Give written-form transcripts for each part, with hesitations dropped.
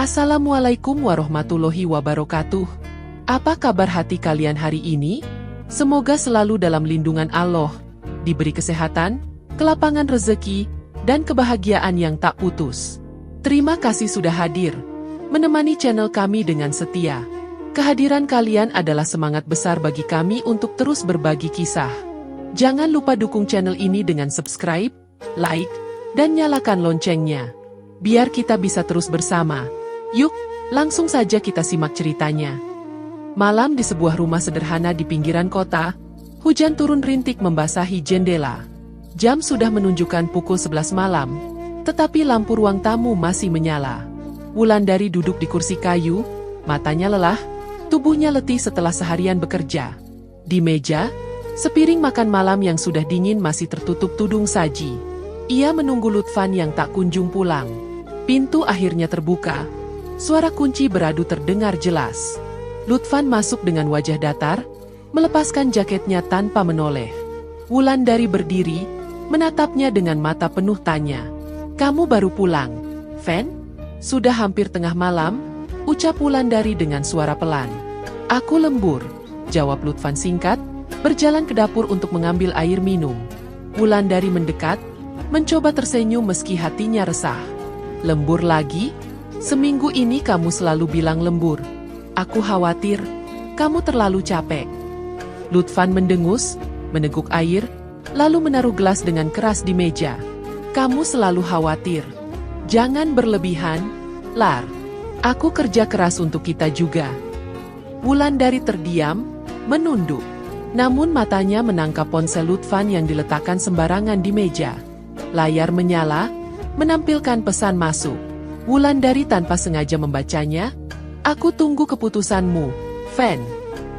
Assalamualaikum warahmatullahi wabarakatuh. Apa kabar hati kalian hari ini? Semoga selalu dalam lindungan Allah, diberi kesehatan, kelapangan rezeki, dan kebahagiaan yang tak putus. Terima kasih sudah hadir, menemani channel kami dengan setia. Kehadiran kalian adalah semangat besar bagi kami untuk terus berbagi kisah. Jangan lupa dukung channel ini dengan subscribe, like, dan nyalakan loncengnya, biar kita bisa terus bersama. Yuk, langsung saja kita simak ceritanya. Malam di sebuah rumah sederhana di pinggiran kota, hujan turun rintik membasahi jendela. Jam sudah menunjukkan pukul 11 malam, tetapi lampu ruang tamu masih menyala. Wulandari duduk di kursi kayu, matanya lelah, tubuhnya letih setelah seharian bekerja. Di meja, sepiring makan malam yang sudah dingin masih tertutup tudung saji. Ia menunggu Lutfan yang tak kunjung pulang. Pintu akhirnya terbuka. Suara kunci beradu terdengar jelas. Lutfan masuk dengan wajah datar, melepaskan jaketnya tanpa menoleh. Wulandari berdiri, menatapnya dengan mata penuh tanya. "Kamu baru pulang, Fen? Sudah hampir tengah malam," ucap Wulandari dengan suara pelan. "Aku lembur," jawab Lutfan singkat, berjalan ke dapur untuk mengambil air minum. Wulandari mendekat, mencoba tersenyum meski hatinya resah. "Lembur lagi? Seminggu ini kamu selalu bilang lembur. Aku khawatir, kamu terlalu capek." Lutfan mendengus, meneguk air, lalu menaruh gelas dengan keras di meja. "Kamu selalu khawatir. Jangan berlebihan, Lar. Aku kerja keras untuk kita juga." Wulandari terdiam, menunduk. Namun matanya menangkap ponsel Lutfan yang diletakkan sembarangan di meja. Layar menyala, menampilkan pesan masuk. Wulandari tanpa sengaja membacanya. "Aku tunggu keputusanmu, Fen.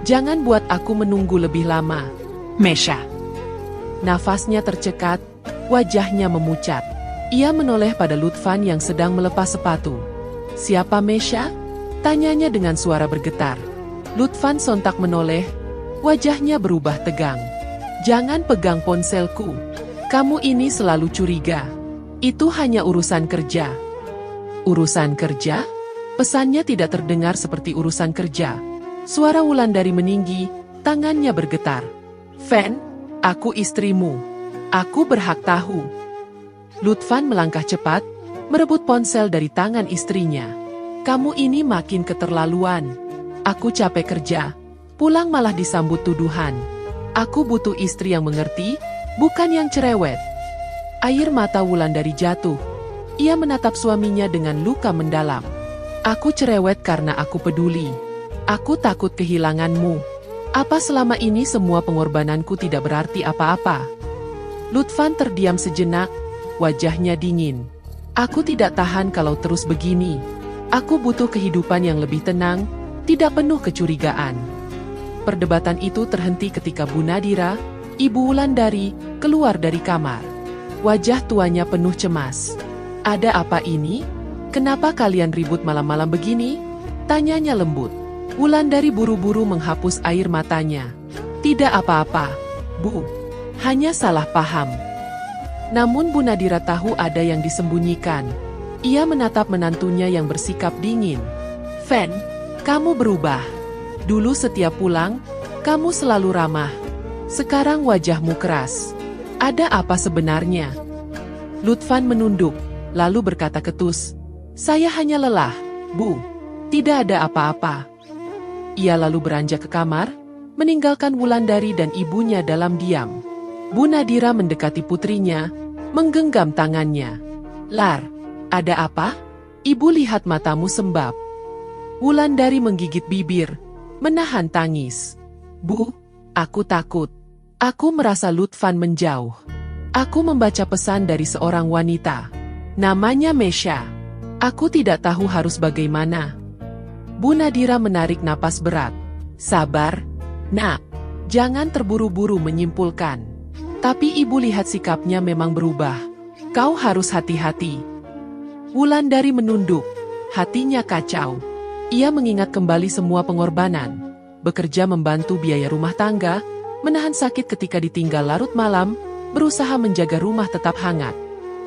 Jangan buat aku menunggu lebih lama, Mesha." Nafasnya tercekat, wajahnya memucat. Ia menoleh pada Lutfan yang sedang melepas sepatu. "Siapa Mesha?" tanyanya dengan suara bergetar. Lutfan sontak menoleh, wajahnya berubah tegang. "Jangan pegang ponselku. Kamu ini selalu curiga. Itu hanya urusan kerja." "Urusan kerja?" Pesannya tidak terdengar seperti urusan kerja. Suara Wulandari meninggi, tangannya bergetar. "Fen, aku istrimu. Aku berhak tahu." Lutfan melangkah cepat, merebut ponsel dari tangan istrinya. "Kamu ini makin keterlaluan. Aku capek kerja, pulang malah disambut tuduhan. Aku butuh istri yang mengerti, bukan yang cerewet." Air mata Wulandari jatuh. Ia menatap suaminya dengan luka mendalam. "Aku cerewet karena aku peduli. Aku takut kehilanganmu. Apa selama ini semua pengorbananku tidak berarti apa-apa?" Lutfan terdiam sejenak, wajahnya dingin. "Aku tidak tahan kalau terus begini. Aku butuh kehidupan yang lebih tenang, tidak penuh kecurigaan." Perdebatan itu terhenti ketika Bu Nadira, ibu Wulandari, keluar dari kamar. Wajah tuanya penuh cemas. "Ada apa ini? Kenapa kalian ribut malam-malam begini?" tanyanya lembut. Wulandari buru-buru menghapus air matanya. "Tidak apa-apa, Bu. Hanya salah paham." Namun Bu Nadira tahu ada yang disembunyikan. Ia menatap menantunya yang bersikap dingin. "Fen, kamu berubah. Dulu setiap pulang, kamu selalu ramah. Sekarang wajahmu keras. Ada apa sebenarnya?" Lutfan menunduk, lalu berkata ketus, "Saya hanya lelah, Bu. Tidak ada apa-apa." Ia lalu beranjak ke kamar, meninggalkan Wulandari dan ibunya dalam diam. Bu Nadira mendekati putrinya, menggenggam tangannya. "Lar, ada apa? Ibu lihat matamu sembab." Wulandari menggigit bibir, menahan tangis. "Bu, aku takut. Aku merasa Lutfan menjauh. Aku membaca pesan dari seorang wanita. Namanya Mesha. Aku tidak tahu harus bagaimana." Bu Nadira menarik napas berat. "Sabar, Nak. Jangan terburu-buru menyimpulkan. Tapi ibu lihat sikapnya memang berubah. Kau harus hati-hati." Wulandari menunduk, hatinya kacau. Ia mengingat kembali semua pengorbanan. Bekerja membantu biaya rumah tangga, menahan sakit ketika ditinggal larut malam, berusaha menjaga rumah tetap hangat.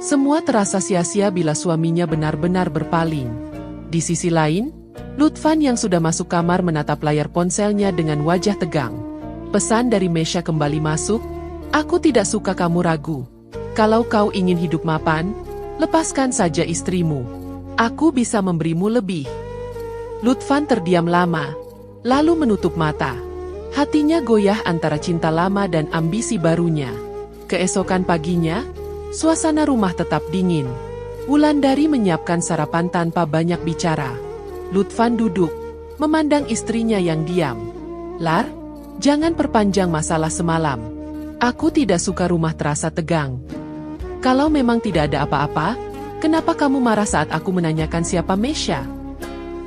Semua terasa sia-sia bila suaminya benar-benar berpaling. Di sisi lain, Lutfan yang sudah masuk kamar menatap layar ponselnya dengan wajah tegang. Pesan dari Mesya kembali masuk, "Aku tidak suka kamu ragu. Kalau kau ingin hidup mapan, lepaskan saja istrimu. Aku bisa memberimu lebih." Lutfan terdiam lama, lalu menutup mata. Hatinya goyah antara cinta lama dan ambisi barunya. Keesokan paginya, suasana rumah tetap dingin. Wulandari menyiapkan sarapan tanpa banyak bicara. Lutfan duduk, memandang istrinya yang diam. "Lar, jangan perpanjang masalah semalam. Aku tidak suka rumah terasa tegang. Kalau memang tidak ada apa-apa, kenapa kamu marah saat aku menanyakan siapa Mesya?"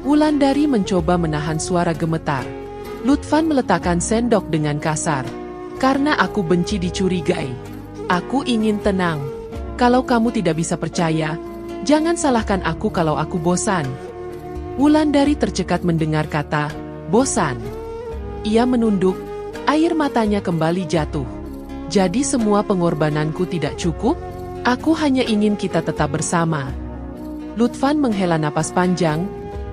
Wulandari mencoba menahan suara gemetar. Lutfan meletakkan sendok dengan kasar. "Karena aku benci dicurigai. Aku ingin tenang. Kalau kamu tidak bisa percaya, jangan salahkan aku kalau aku bosan." Wulandari tercekat mendengar kata, "bosan." Ia menunduk, air matanya kembali jatuh. "Jadi semua pengorbananku tidak cukup? Aku hanya ingin kita tetap bersama." Lutfan menghela napas panjang,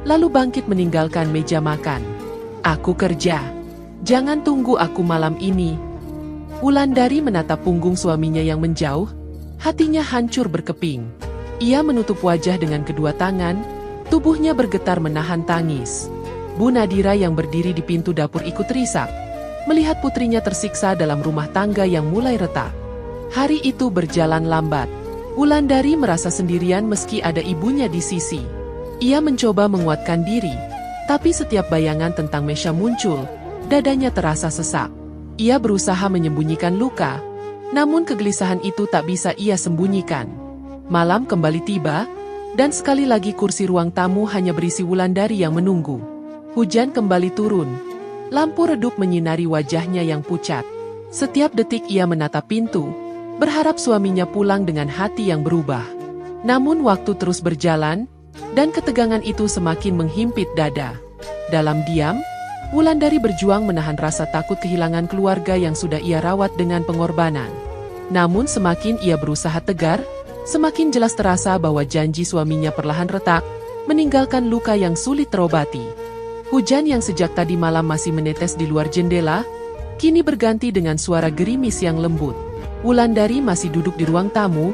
lalu bangkit meninggalkan meja makan. "Aku kerja. Jangan tunggu aku malam ini." Wulandari menatap punggung suaminya yang menjauh, hatinya hancur berkeping. Ia menutup wajah dengan kedua tangan, tubuhnya bergetar menahan tangis. Bu Nadira yang berdiri di pintu dapur ikut risak, melihat putrinya tersiksa dalam rumah tangga yang mulai retak. Hari itu berjalan lambat. Wulandari merasa sendirian meski ada ibunya di sisi. Ia mencoba menguatkan diri, tapi setiap bayangan tentang Mesya muncul, dadanya terasa sesak. Ia berusaha menyembunyikan luka, namun kegelisahan itu tak bisa ia sembunyikan. Malam kembali tiba, dan sekali lagi kursi ruang tamu hanya berisi Wulandari yang menunggu. Hujan kembali turun. Lampu redup menyinari wajahnya yang pucat. Setiap detik ia menatap pintu, berharap suaminya pulang dengan hati yang berubah. Namun waktu terus berjalan, dan ketegangan itu semakin menghimpit dada. Dalam diam, Wulandari berjuang menahan rasa takut kehilangan keluarga yang sudah ia rawat dengan pengorbanan. Namun semakin ia berusaha tegar, semakin jelas terasa bahwa janji suaminya perlahan retak, meninggalkan luka yang sulit terobati. Hujan yang sejak tadi malam masih menetes di luar jendela, kini berganti dengan suara gerimis yang lembut. Wulandari masih duduk di ruang tamu,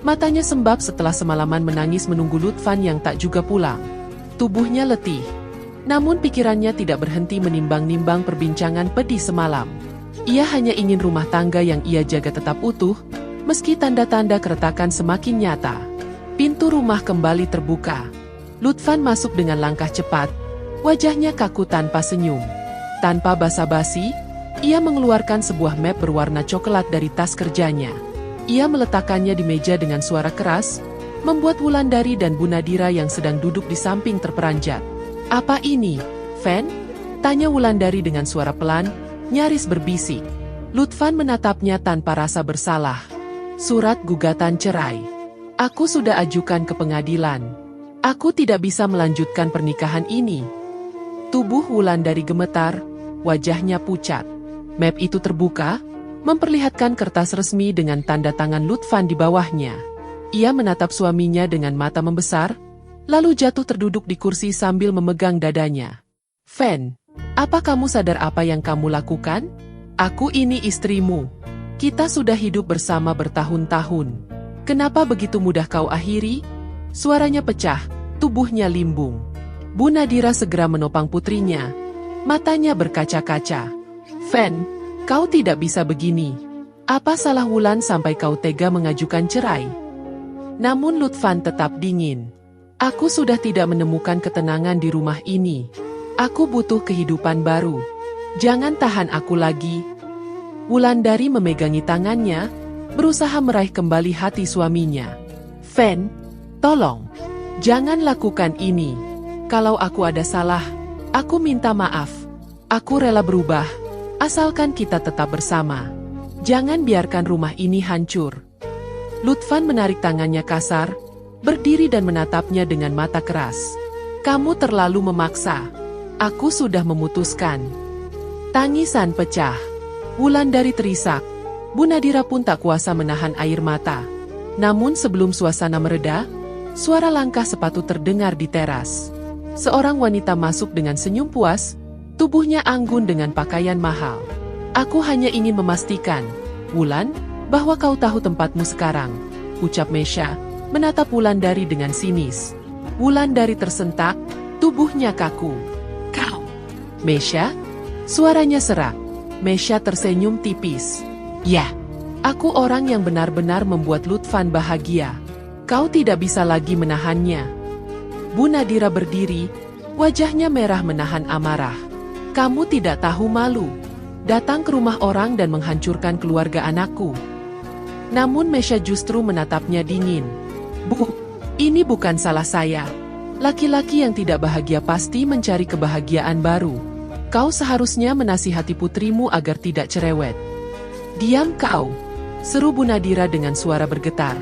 matanya sembab setelah semalaman menangis menunggu Lutfan yang tak juga pulang. Tubuhnya letih, namun pikirannya tidak berhenti menimbang-nimbang perbincangan pedih semalam. Ia hanya ingin rumah tangga yang ia jaga tetap utuh, meski tanda-tanda keretakan semakin nyata. Pintu rumah kembali terbuka. Lutfan masuk dengan langkah cepat, wajahnya kaku tanpa senyum. Tanpa basa-basi, ia mengeluarkan sebuah map berwarna coklat dari tas kerjanya. Ia meletakkannya di meja dengan suara keras, membuat Wulandari dan Bu Nadira yang sedang duduk di samping terperanjat. "Apa ini, Fen?" tanya Wulandari dengan suara pelan, nyaris berbisik. Lutfan menatapnya tanpa rasa bersalah. "Surat gugatan cerai. Aku sudah ajukan ke pengadilan. Aku tidak bisa melanjutkan pernikahan ini." Tubuh Wulandari gemetar, wajahnya pucat. Map itu terbuka, memperlihatkan kertas resmi dengan tanda tangan Lutfan di bawahnya. Ia menatap suaminya dengan mata membesar, lalu jatuh terduduk di kursi sambil memegang dadanya. "Fen, apa kamu sadar apa yang kamu lakukan? Aku ini istrimu. Kita sudah hidup bersama bertahun-tahun. Kenapa begitu mudah kau akhiri?" Suaranya pecah, tubuhnya limbung. Bu Nadira segera menopang putrinya. Matanya berkaca-kaca. "Fen, kau tidak bisa begini. Apa salah Wulan sampai kau tega mengajukan cerai?" Namun Lutfan tetap dingin. "Aku sudah tidak menemukan ketenangan di rumah ini. Aku butuh kehidupan baru. Jangan tahan aku lagi." Wulandari memegangi tangannya, berusaha meraih kembali hati suaminya. "Fen, tolong, jangan lakukan ini. Kalau aku ada salah, aku minta maaf. Aku rela berubah, asalkan kita tetap bersama. Jangan biarkan rumah ini hancur." Lutfan menarik tangannya kasar, berdiri dan menatapnya dengan mata keras. "Kamu terlalu memaksa. Aku sudah memutuskan." Tangisan pecah. Wulandari terisak. Bu Nadira pun tak kuasa menahan air mata. Namun sebelum suasana mereda, suara langkah sepatu terdengar di teras. Seorang wanita masuk dengan senyum puas, tubuhnya anggun dengan pakaian mahal. Aku hanya ingin memastikan, Wulan, bahwa kau tahu tempatmu sekarang, ucap Mesha, menatap Wulandari dengan sinis. Wulandari tersentak, tubuhnya kaku. Kau, Mesha? Suaranya serak. Mesha tersenyum tipis. Ya, aku orang yang benar-benar membuat Lutfan bahagia. Kau tidak bisa lagi menahannya. Bu Nadira berdiri, wajahnya merah menahan amarah. Kamu tidak tahu malu. Datang ke rumah orang dan menghancurkan keluarga anakku. Namun Mesha justru menatapnya dingin. Bu, ini bukan salah saya. Laki-laki yang tidak bahagia pasti mencari kebahagiaan baru. Kau seharusnya menasihati putrimu agar tidak cerewet. Diam kau, seru Bu Nadira dengan suara bergetar.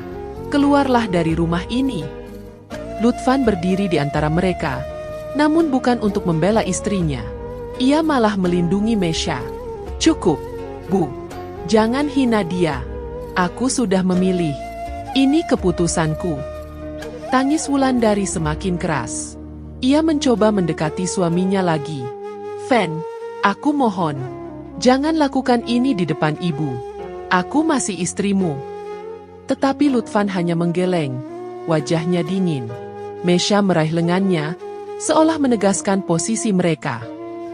Keluarlah dari rumah ini. Lutfan berdiri di antara mereka, namun bukan untuk membela istrinya. Ia malah melindungi Mesha. Cukup, Bu. Jangan hina dia. Aku sudah memilih. Ini keputusanku. Tangis Wulandari semakin keras. Ia mencoba mendekati suaminya lagi. Fen, aku mohon. Jangan lakukan ini di depan ibu. Aku masih istrimu. Tetapi Lutfan hanya menggeleng. Wajahnya dingin. Mesha meraih lengannya, seolah menegaskan posisi mereka.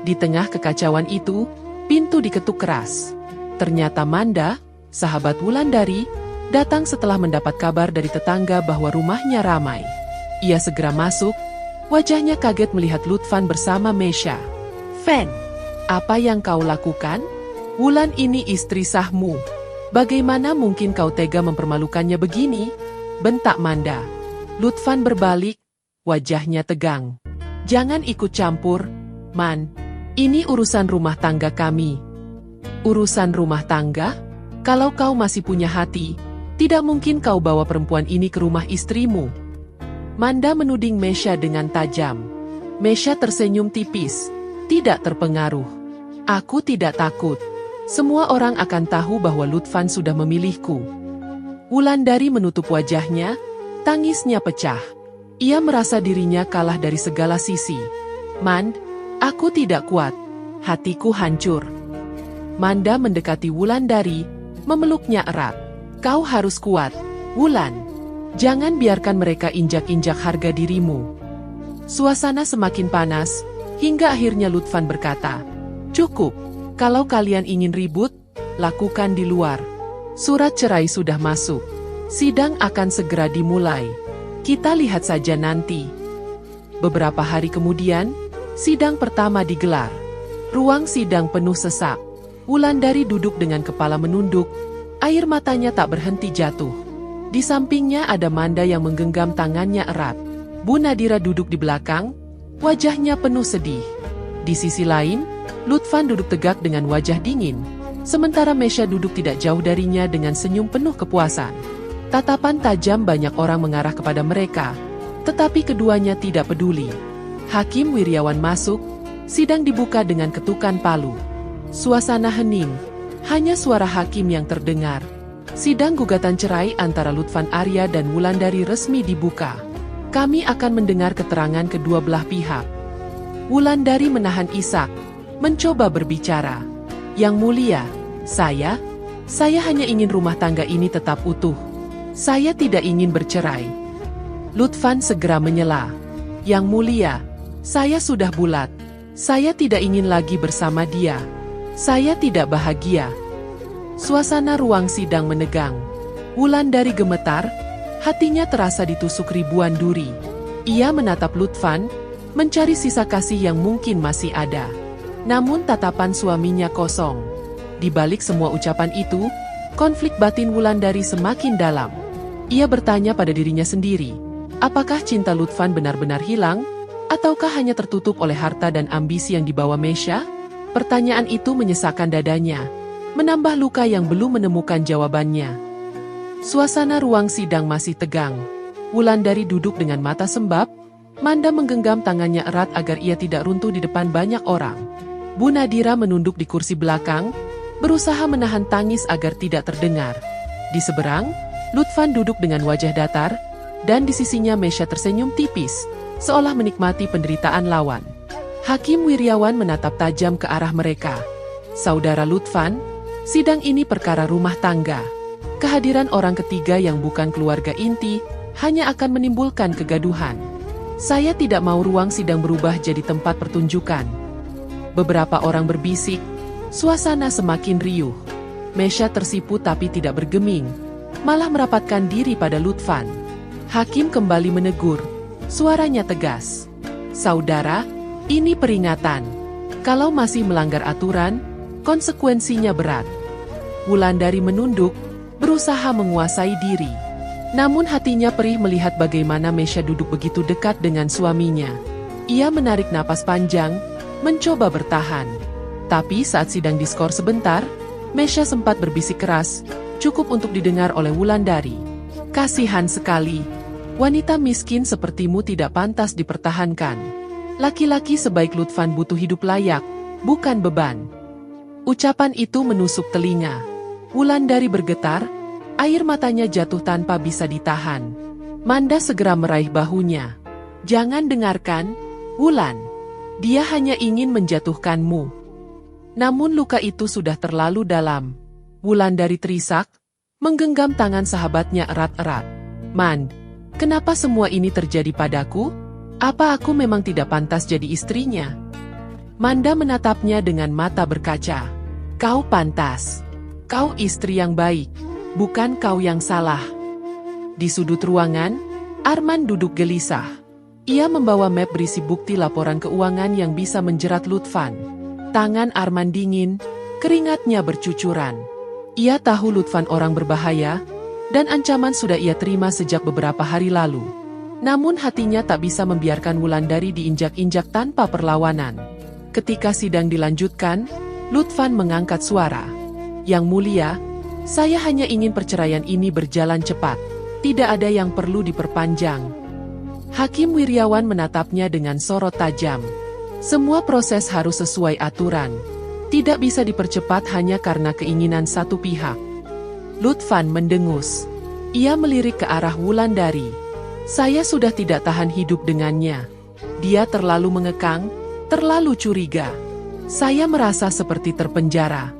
Di tengah kekacauan itu, pintu diketuk keras. Ternyata Manda, sahabat Wulandari, datang setelah mendapat kabar dari tetangga bahwa rumahnya ramai. Ia segera masuk, wajahnya kaget melihat Lutfan bersama Mesha. Fen, apa yang kau lakukan? Wulan ini istri sahmu. Bagaimana mungkin kau tega mempermalukannya begini? Bentak Manda. Lutfan berbalik, wajahnya tegang. Jangan ikut campur, Man. Ini urusan rumah tangga kami. Urusan rumah tangga? Kalau kau masih punya hati, tidak mungkin kau bawa perempuan ini ke rumah istrimu. Manda menuding Mesha dengan tajam. Mesha tersenyum tipis, tidak terpengaruh. Aku tidak takut. Semua orang akan tahu bahwa Lutfan sudah memilihku. Wulandari menutup wajahnya, tangisnya pecah. Ia merasa dirinya kalah dari segala sisi. Mand, aku tidak kuat. Hatiku hancur. Manda mendekati Wulandari, memeluknya erat. Kau harus kuat, Wulan. Jangan biarkan mereka injak-injak harga dirimu. Suasana semakin panas, hingga akhirnya Lutfan berkata, cukup, kalau kalian ingin ribut, lakukan di luar. Surat cerai sudah masuk. Sidang akan segera dimulai. Kita lihat saja nanti. Beberapa hari kemudian, sidang pertama digelar. Ruang sidang penuh sesak. Wulandari duduk dengan kepala menunduk, air matanya tak berhenti jatuh. Di sampingnya ada Manda yang menggenggam tangannya erat. Bu Nadira duduk di belakang, wajahnya penuh sedih. Di sisi lain, Lutfan duduk tegak dengan wajah dingin, sementara Mesha duduk tidak jauh darinya dengan senyum penuh kepuasan. Tatapan tajam banyak orang mengarah kepada mereka, tetapi keduanya tidak peduli. Hakim Wiryawan masuk, sidang dibuka dengan ketukan palu. Suasana hening, hanya suara hakim yang terdengar. Sidang gugatan cerai antara Lutfan Arya dan Wulandari resmi dibuka. Kami akan mendengar keterangan kedua belah pihak. Wulandari menahan isak, mencoba berbicara. Yang mulia, saya hanya ingin rumah tangga ini tetap utuh. Saya tidak ingin bercerai. Lutfan segera menyela. Yang mulia, saya sudah bulat. Saya tidak ingin lagi bersama dia. Saya tidak bahagia. Suasana ruang sidang menegang. Wulandari gemetar, hatinya terasa ditusuk ribuan duri. Ia menatap Lutfan, mencari sisa kasih yang mungkin masih ada. Namun tatapan suaminya kosong. Di balik semua ucapan itu, konflik batin Wulandari semakin dalam. Ia bertanya pada dirinya sendiri, apakah cinta Lutfan benar-benar hilang, ataukah hanya tertutup oleh harta dan ambisi yang dibawa Mesha? Pertanyaan itu menyesakkan dadanya, menambah luka yang belum menemukan jawabannya. Suasana ruang sidang masih tegang. Wulandari duduk dengan mata sembab, Manda menggenggam tangannya erat agar ia tidak runtuh di depan banyak orang. Bu Nadira menunduk di kursi belakang, berusaha menahan tangis agar tidak terdengar. Di seberang, Lutfan duduk dengan wajah datar, dan di sisinya Mesha tersenyum tipis. seolah menikmati penderitaan lawan. Hakim Wiryawan menatap tajam ke arah mereka. Saudara Lutfan, sidang ini perkara rumah tangga. Kehadiran orang ketiga yang bukan keluarga inti hanya akan menimbulkan kegaduhan. Saya tidak mau ruang sidang berubah jadi tempat pertunjukan. Beberapa orang berbisik, suasana semakin riuh. Mesya tersipu tapi tidak bergeming, malah merapatkan diri pada Lutfan. Hakim kembali menegur, suaranya tegas. Saudara, ini peringatan. Kalau masih melanggar aturan, konsekuensinya berat. Wulandari menunduk, berusaha menguasai diri. Namun hatinya perih melihat bagaimana Mesya duduk begitu dekat dengan suaminya. Ia menarik napas panjang, mencoba bertahan. Tapi saat sidang diskor sebentar, Mesya sempat berbisik keras, cukup untuk didengar oleh Wulandari. Kasihan sekali, wanita miskin sepertimu tidak pantas dipertahankan. Laki-laki sebaik Lutfan butuh hidup layak, bukan beban. Ucapan itu menusuk telinga. Wulandari bergetar, air matanya jatuh tanpa bisa ditahan. Manda segera meraih bahunya. Jangan dengarkan, Wulan. Dia hanya ingin menjatuhkanmu. Namun luka itu sudah terlalu dalam. Wulandari terisak, menggenggam tangan sahabatnya erat-erat. "Man, kenapa semua ini terjadi padaku? Apa aku memang tidak pantas jadi istrinya?" Manda menatapnya dengan mata berkaca. "Kau pantas. Kau istri yang baik. Bukan kau yang salah." Di sudut ruangan, Arman duduk gelisah. Ia membawa map berisi bukti laporan keuangan yang bisa menjerat Lutfan. Tangan Arman dingin, keringatnya bercucuran. Ia tahu Lutfan orang berbahaya, dan ancaman sudah ia terima sejak beberapa hari lalu. Namun hatinya tak bisa membiarkan Wulandari diinjak-injak tanpa perlawanan. Ketika sidang dilanjutkan, Lutfan mengangkat suara. "Yang mulia, saya hanya ingin perceraian ini berjalan cepat. Tidak ada yang perlu diperpanjang." Hakim Wiryawan menatapnya dengan sorot tajam. "Semua proses harus sesuai aturan. Tidak bisa dipercepat hanya karena keinginan satu pihak." Lutfan mendengus. Ia melirik ke arah Wulandari. "Saya sudah tidak tahan hidup dengannya. Dia terlalu mengekang, terlalu curiga. Saya merasa seperti terpenjara."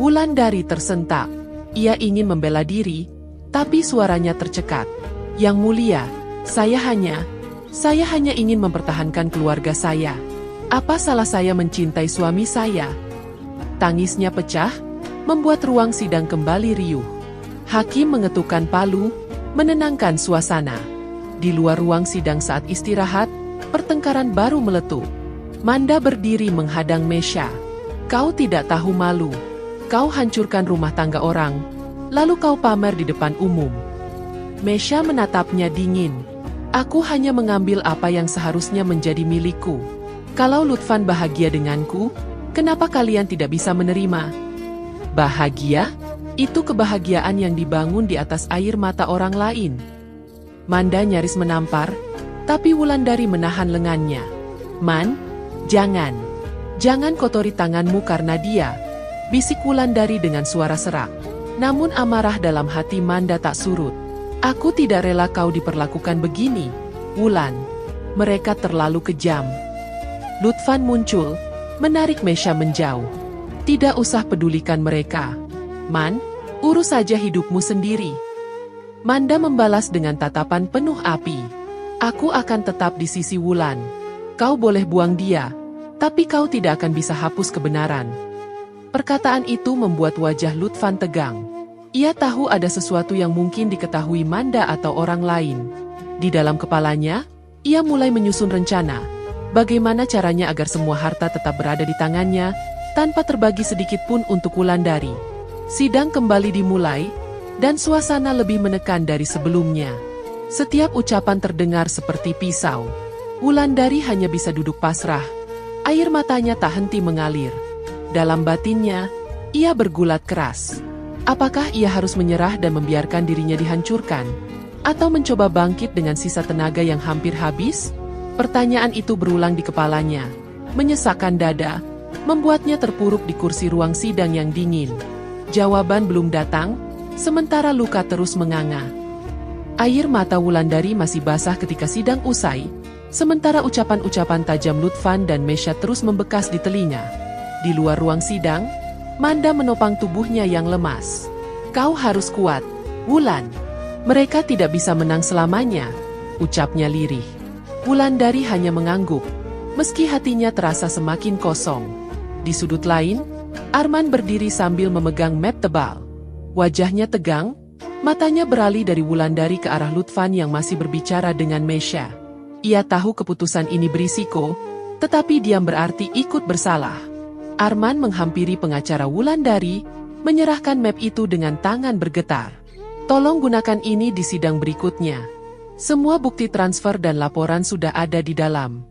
Wulandari tersentak. Ia ingin membela diri, tapi suaranya tercekat. "Yang mulia, saya hanya ingin mempertahankan keluarga saya. Apa salah saya mencintai suami saya?" Tangisnya pecah, membuat ruang sidang kembali riuh. Hakim mengetukkan palu, menenangkan suasana. Di luar ruang sidang saat istirahat, pertengkaran baru meletup. Manda berdiri menghadang Mesya. "Kau tidak tahu malu. Kau hancurkan rumah tangga orang, lalu kau pamer di depan umum." Mesya menatapnya dingin. "Aku hanya mengambil apa yang seharusnya menjadi milikku. Kalau Lutfan bahagia denganku, kenapa kalian tidak bisa menerima?" "Bahagia? Itu kebahagiaan yang dibangun di atas air mata orang lain." Manda nyaris menampar, tapi Wulandari menahan lengannya. "Man, jangan. Jangan kotori tanganmu karena dia," bisik Wulandari dengan suara serak. Namun amarah dalam hati Manda tak surut. "Aku tidak rela kau diperlakukan begini, Wulan. Mereka terlalu kejam." Lutfan muncul, menarik Mesya menjauh. "Tidak usah pedulikan mereka. Man, urus saja hidupmu sendiri." Manda membalas dengan tatapan penuh api. "Aku akan tetap di sisi Wulan. Kau boleh buang dia, tapi kau tidak akan bisa hapus kebenaran." Perkataan itu membuat wajah Lutfan tegang. Ia tahu ada sesuatu yang mungkin diketahui Manda atau orang lain. Di dalam kepalanya, ia mulai menyusun rencana. Bagaimana caranya agar semua harta tetap berada di tangannya, tanpa terbagi sedikit pun untuk Wulandari. Sidang kembali dimulai, dan suasana lebih menekan dari sebelumnya. Setiap ucapan terdengar seperti pisau. Wulandari hanya bisa duduk pasrah. Air matanya tak henti mengalir. Dalam batinnya, ia bergulat keras. Apakah ia harus menyerah dan membiarkan dirinya dihancurkan? Atau mencoba bangkit dengan sisa tenaga yang hampir habis? Pertanyaan itu berulang di kepalanya, menyesakkan dada, membuatnya terpuruk di kursi ruang sidang yang dingin. Jawaban belum datang, sementara luka terus menganga. Air mata Wulandari masih basah ketika sidang usai, Sementara ucapan-ucapan tajam Lutfan dan Mesya terus membekas di telinga. Di luar ruang sidang, Manda menopang tubuhnya yang lemas. "Kau harus kuat, Wulan. Mereka tidak bisa menang selamanya," ucapnya lirih. Wulandari hanya mengangguk, meski hatinya terasa semakin kosong. Di sudut lain, Arman berdiri sambil memegang map tebal. Wajahnya tegang, matanya beralih dari Wulandari ke arah Lutfan yang masih berbicara dengan Mesya. Ia tahu keputusan ini berisiko, tetapi diam berarti ikut bersalah. Arman menghampiri pengacara Wulandari, menyerahkan map itu dengan tangan bergetar. "Tolong gunakan ini di sidang berikutnya. Semua bukti transfer dan laporan sudah ada di dalam.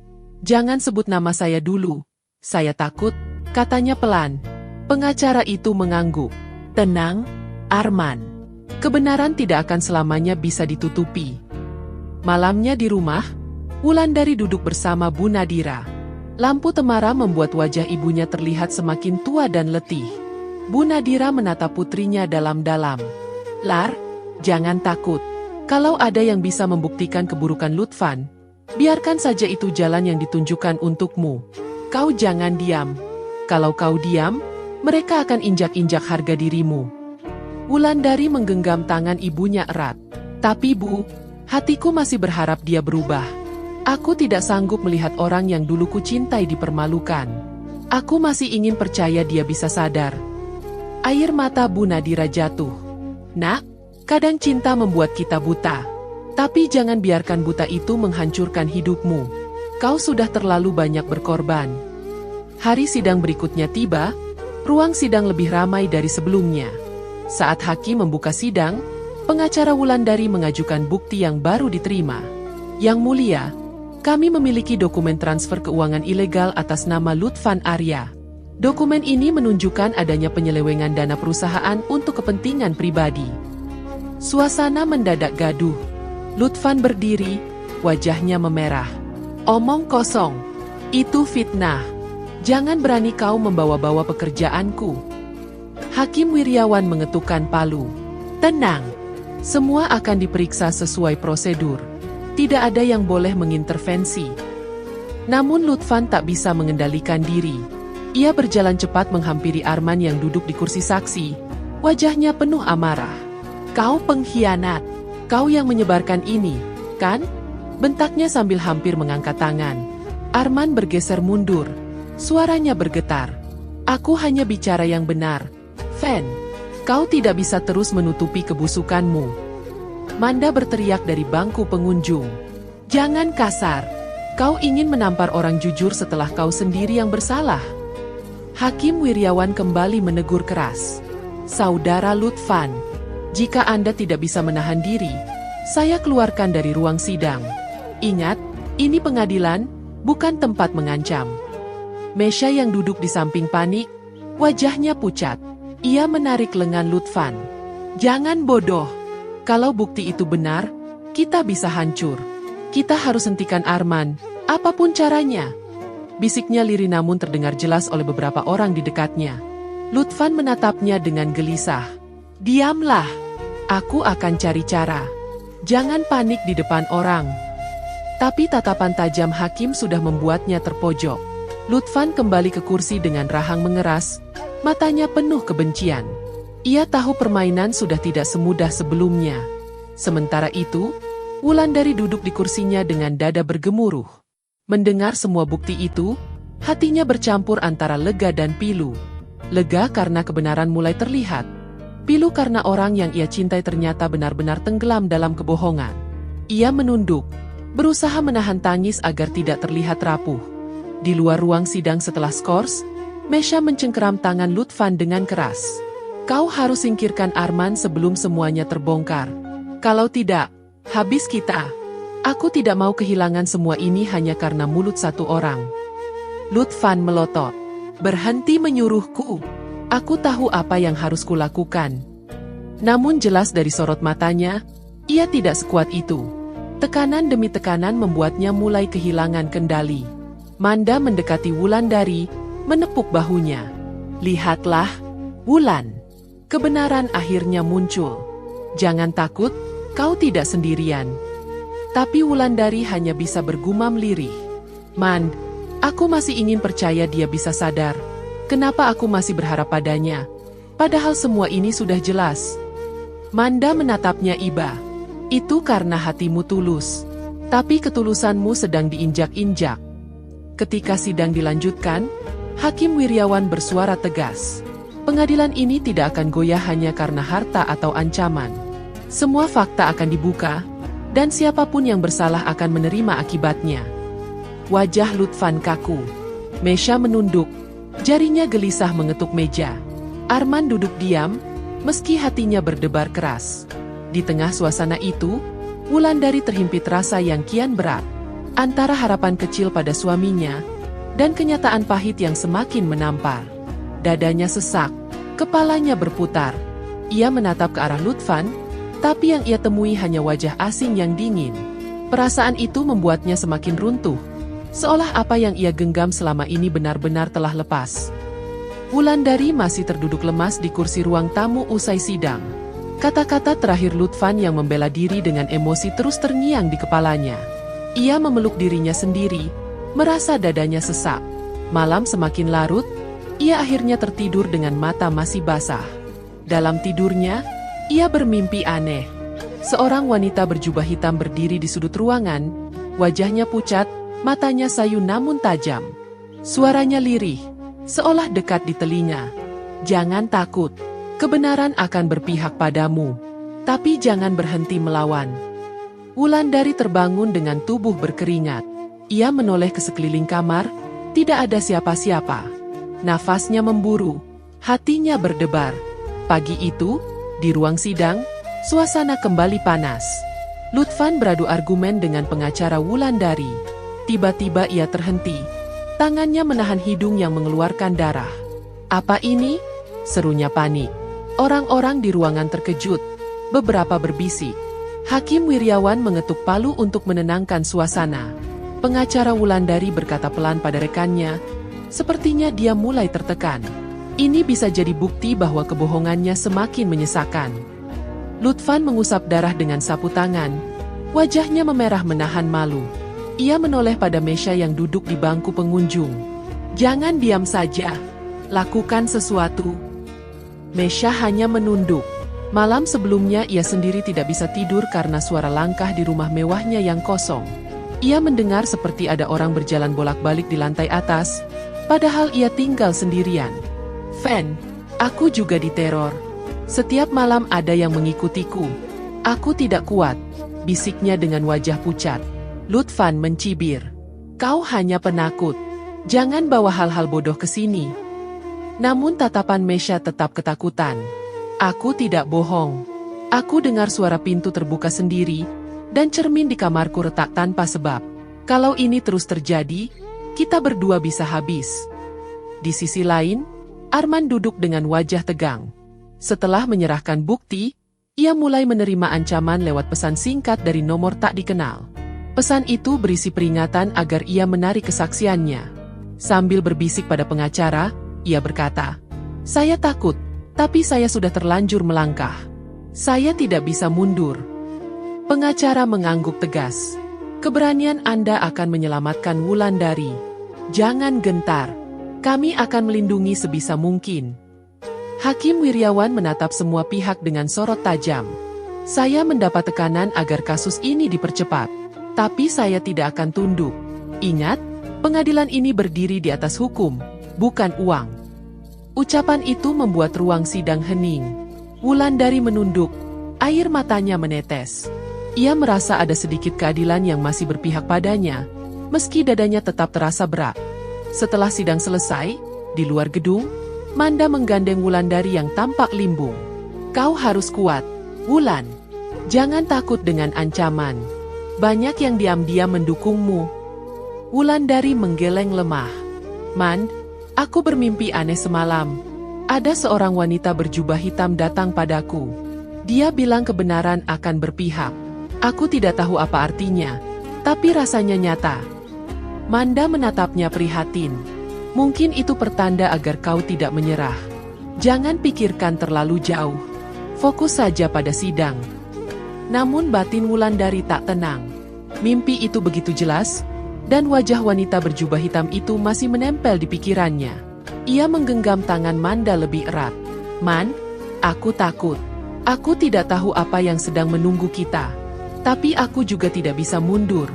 Jangan sebut nama saya dulu. Saya takut," katanya pelan. Pengacara itu mengangguk. "Tenang, Arman. Kebenaran tidak akan selamanya bisa ditutupi." Malamnya di rumah, Wulandari duduk bersama Bu Nadira. Lampu temara membuat wajah ibunya terlihat semakin tua dan letih. Bu Nadira menatap putrinya dalam-dalam. "Lar, jangan takut. Kalau ada yang bisa membuktikan keburukan Lutfan, biarkan saja itu jalan yang ditunjukkan untukmu. Kau jangan diam. Kalau kau diam, mereka akan injak-injak harga dirimu." Wulandari menggenggam tangan ibunya erat. "Tapi Bu, hatiku masih berharap dia berubah. Aku tidak sanggup melihat orang yang dulu kucintai dipermalukan. Aku masih ingin percaya dia bisa sadar." Air mata Bu Nadira jatuh. "Nak, kadang cinta membuat kita buta. Tapi jangan biarkan buta itu menghancurkan hidupmu. Kau sudah terlalu banyak berkorban." Hari sidang berikutnya tiba, ruang sidang lebih ramai dari sebelumnya. Saat hakim membuka sidang, pengacara Wulandari mengajukan bukti yang baru diterima. "Yang mulia, kami memiliki dokumen transfer keuangan ilegal atas nama Lutfan Arya. Dokumen ini menunjukkan adanya penyelewengan dana perusahaan untuk kepentingan pribadi." Suasana mendadak gaduh. Lutfan berdiri, wajahnya memerah. "Omong kosong. Itu fitnah. Jangan berani kau membawa-bawa pekerjaanku." Hakim Wiryawan mengetukkan palu. "Tenang. Semua akan diperiksa sesuai prosedur. Tidak ada yang boleh mengintervensi." Namun Lutfan tak bisa mengendalikan diri. Ia berjalan cepat menghampiri Arman yang duduk di kursi saksi. Wajahnya penuh amarah. "Kau pengkhianat. Kau yang menyebarkan ini, kan?" bentaknya sambil hampir mengangkat tangan. Arman bergeser mundur. Suaranya bergetar. "Aku hanya bicara yang benar. Fen, kau tidak bisa terus menutupi kebusukanmu." Manda berteriak dari bangku pengunjung. "Jangan kasar. Kau ingin menampar orang jujur setelah kau sendiri yang bersalah." Hakim Wiryawan kembali menegur keras. "Saudara Lutfan, jika Anda tidak bisa menahan diri, saya keluarkan dari ruang sidang. Ingat, ini pengadilan, bukan tempat mengancam." Mesya yang duduk di samping panik, wajahnya pucat. Ia menarik lengan Lutfan. "Jangan bodoh. Kalau bukti itu benar, kita bisa hancur. Kita harus hentikan Arman, apapun caranya." Bisiknya lirih namun terdengar jelas oleh beberapa orang di dekatnya. Lutfan menatapnya dengan gelisah. "Diamlah. Aku akan cari cara. Jangan panik di depan orang." Tapi tatapan tajam hakim sudah membuatnya terpojok. Lutfan kembali ke kursi dengan rahang mengeras, matanya penuh kebencian. Ia tahu permainan sudah tidak semudah sebelumnya. Sementara itu, Wulandari duduk di kursinya dengan dada bergemuruh. Mendengar semua bukti itu, hatinya bercampur antara lega dan pilu. Lega karena kebenaran mulai terlihat. Pilu karena orang yang ia cintai ternyata benar-benar tenggelam dalam kebohongan. Ia menunduk, berusaha menahan tangis agar tidak terlihat rapuh. Di luar ruang sidang setelah skors, Mesya mencengkeram tangan Lutfan dengan keras. "Kau harus singkirkan Arman sebelum semuanya terbongkar. Kalau tidak, habis kita. Aku tidak mau kehilangan semua ini hanya karena mulut satu orang." Lutfan melotot. "Berhenti menyuruhku. Aku tahu apa yang harus kulakukan." Namun jelas dari sorot matanya, ia tidak sekuat itu. Tekanan demi tekanan membuatnya mulai kehilangan kendali. Manda mendekati Wulandari, menepuk bahunya. "Lihatlah, Wulan. Kebenaran akhirnya muncul. Jangan takut, kau tidak sendirian." Tapi Wulandari hanya bisa bergumam lirih. "Mand, aku masih ingin percaya dia bisa sadar. Kenapa aku masih berharap padanya? Padahal semua ini sudah jelas." Manda menatapnya iba. "Itu karena hatimu tulus. Tapi ketulusanmu sedang diinjak-injak." Ketika sidang dilanjutkan, Hakim Wiryawan bersuara tegas. Pengadilan ini tidak akan goyah hanya karena harta atau ancaman. Semua fakta akan dibuka, dan siapapun yang bersalah akan menerima akibatnya. Wajah Lutfan kaku. Mesha menunduk, jarinya gelisah mengetuk meja. Arman duduk diam, meski hatinya berdebar keras. Di tengah suasana itu, Wulandari terhimpit rasa yang kian berat. Antara harapan kecil pada suaminya, dan kenyataan pahit yang semakin menampar. Dadanya sesak, kepalanya berputar. Ia menatap ke arah Lutfan, tapi yang ia temui hanya wajah asing yang dingin. Perasaan itu membuatnya semakin runtuh, seolah apa yang ia genggam selama ini benar-benar telah lepas. Wulandari masih terduduk lemas di kursi ruang tamu usai sidang. Kata-kata terakhir Lutfan yang membela diri dengan emosi terus terngiang di kepalanya. Ia memeluk dirinya sendiri, merasa dadanya sesak. Malam semakin larut, ia akhirnya tertidur dengan mata masih basah. Dalam tidurnya, ia bermimpi aneh. Seorang wanita berjubah hitam berdiri di sudut ruangan, wajahnya pucat, matanya sayu namun tajam. Suaranya lirih, seolah dekat di telinga. "Jangan takut, kebenaran akan berpihak padamu. Tapi jangan berhenti melawan." Wulandari terbangun dengan tubuh berkeringat. Ia menoleh ke sekeliling kamar, tidak ada siapa-siapa. Nafasnya memburu, hatinya berdebar. Pagi itu, di ruang sidang, suasana kembali panas. Lutfan beradu argumen dengan pengacara Wulandari. Tiba-tiba ia terhenti, tangannya menahan hidung yang mengeluarkan darah. "Apa ini?" serunya panik. Orang-orang di ruangan terkejut, beberapa berbisik. Hakim Wiryawan mengetuk palu untuk menenangkan suasana. Pengacara Wulandari berkata pelan pada rekannya, sepertinya dia mulai tertekan. Ini bisa jadi bukti bahwa kebohongannya semakin menyesakan. Lutfan mengusap darah dengan sapu tangan. Wajahnya memerah menahan malu. Ia menoleh pada Mesha yang duduk di bangku pengunjung. "Jangan diam saja. Lakukan sesuatu." Mesha hanya menunduk. Malam sebelumnya ia sendiri tidak bisa tidur karena suara langkah di rumah mewahnya yang kosong. Ia mendengar seperti ada orang berjalan bolak-balik di lantai atas, padahal ia tinggal sendirian. "Fen, aku juga diteror. Setiap malam ada yang mengikutiku. Aku tidak kuat," bisiknya dengan wajah pucat. Lutfan mencibir. "Kau hanya penakut. Jangan bawa hal-hal bodoh ke sini." Namun tatapan Mesha tetap ketakutan. "Aku tidak bohong. Aku dengar suara pintu terbuka sendiri, dan cermin di kamarku retak tanpa sebab. Kalau ini terus terjadi, kita berdua bisa habis." Di sisi lain, Arman duduk dengan wajah tegang. Setelah menyerahkan bukti, ia mulai menerima ancaman lewat pesan singkat dari nomor tak dikenal. Pesan itu berisi peringatan agar ia menarik kesaksiannya. Sambil berbisik pada pengacara, ia berkata, "Saya takut. Tapi saya sudah terlanjur melangkah. Saya tidak bisa mundur." Pengacara mengangguk tegas. "Keberanian Anda akan menyelamatkan Wulandari. Jangan gentar. Kami akan melindungi sebisa mungkin." Hakim Wiryawan menatap semua pihak dengan sorot tajam. "Saya mendapat tekanan agar kasus ini dipercepat. Tapi saya tidak akan tunduk. Ingat, pengadilan ini berdiri di atas hukum, bukan uang." Ucapan itu membuat ruang sidang hening. Wulandari menunduk, air matanya menetes. Ia merasa ada sedikit keadilan yang masih berpihak padanya, meski dadanya tetap terasa berat. Setelah sidang selesai, di luar gedung, Manda menggandeng Wulandari yang tampak limbung. "Kau harus kuat, Wulan. Jangan takut dengan ancaman. Banyak yang diam-diam mendukungmu." Wulandari menggeleng lemah. "Mand, aku bermimpi aneh semalam. Ada seorang wanita berjubah hitam datang padaku. Dia bilang kebenaran akan berpihak. Aku tidak tahu apa artinya, tapi rasanya nyata." Manda menatapnya prihatin. "Mungkin itu pertanda agar kau tidak menyerah. Jangan pikirkan terlalu jauh. Fokus saja pada sidang." Namun batin Wulandari tak tenang. Mimpi itu begitu jelas, dan wajah wanita berjubah hitam itu masih menempel di pikirannya. Ia menggenggam tangan Manda lebih erat. Man, aku takut. Aku tidak tahu apa yang sedang menunggu kita. Tapi aku juga tidak bisa mundur.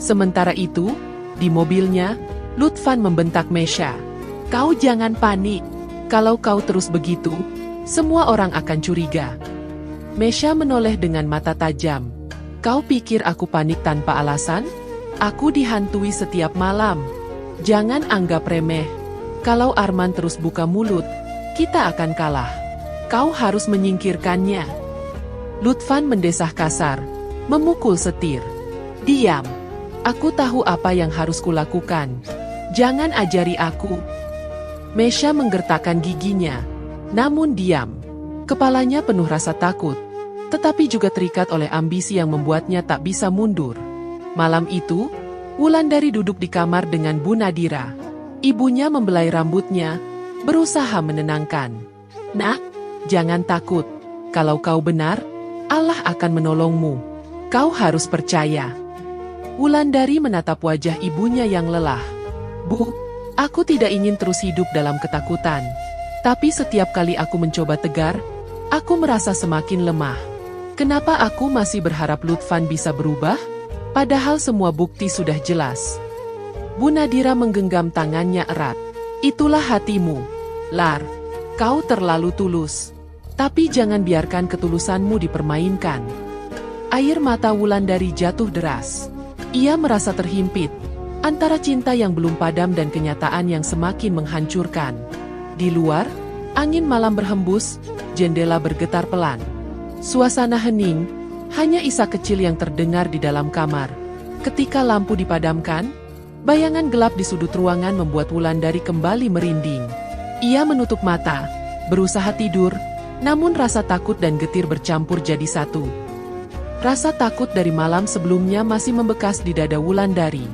Sementara itu, di mobilnya, Lutfan membentak Mesha. Kau jangan panik. Kalau kau terus begitu, semua orang akan curiga. Mesha menoleh dengan mata tajam. Kau pikir aku panik tanpa alasan? Aku dihantui setiap malam. Jangan anggap remeh. Kalau Arman terus buka mulut, kita akan kalah. Kau harus menyingkirkannya. Lutfan mendesah kasar, memukul setir. Diam. Aku tahu apa yang harus kulakukan. Jangan ajari aku. Mesha menggertakkan giginya, namun diam. Kepalanya penuh rasa takut, tetapi juga terikat oleh ambisi yang membuatnya tak bisa mundur. Malam itu, Wulandari duduk di kamar dengan Bu Nadira. Ibunya membelai rambutnya, berusaha menenangkan. Nak, jangan takut. Kalau kau benar, Allah akan menolongmu. Kau harus percaya. Wulandari menatap wajah ibunya yang lelah. Bu, aku tidak ingin terus hidup dalam ketakutan. Tapi setiap kali aku mencoba tegar, aku merasa semakin lemah. Kenapa aku masih berharap Lutfan bisa berubah? Padahal semua bukti sudah jelas. Bu Nadira menggenggam tangannya erat. Itulah hatimu, Lar. Kau terlalu tulus. Tapi jangan biarkan ketulusanmu dipermainkan. Air mata Wulandari jatuh deras. Ia merasa terhimpit antara cinta yang belum padam dan kenyataan yang semakin menghancurkan. Di luar, angin malam berhembus, jendela bergetar pelan. Suasana hening, hanya isak kecil yang terdengar di dalam kamar. Ketika lampu dipadamkan, bayangan gelap di sudut ruangan membuat Wulandari kembali merinding. Ia menutup mata, berusaha tidur, namun rasa takut dan getir bercampur jadi satu. Rasa takut dari malam sebelumnya masih membekas di dada Wulandari.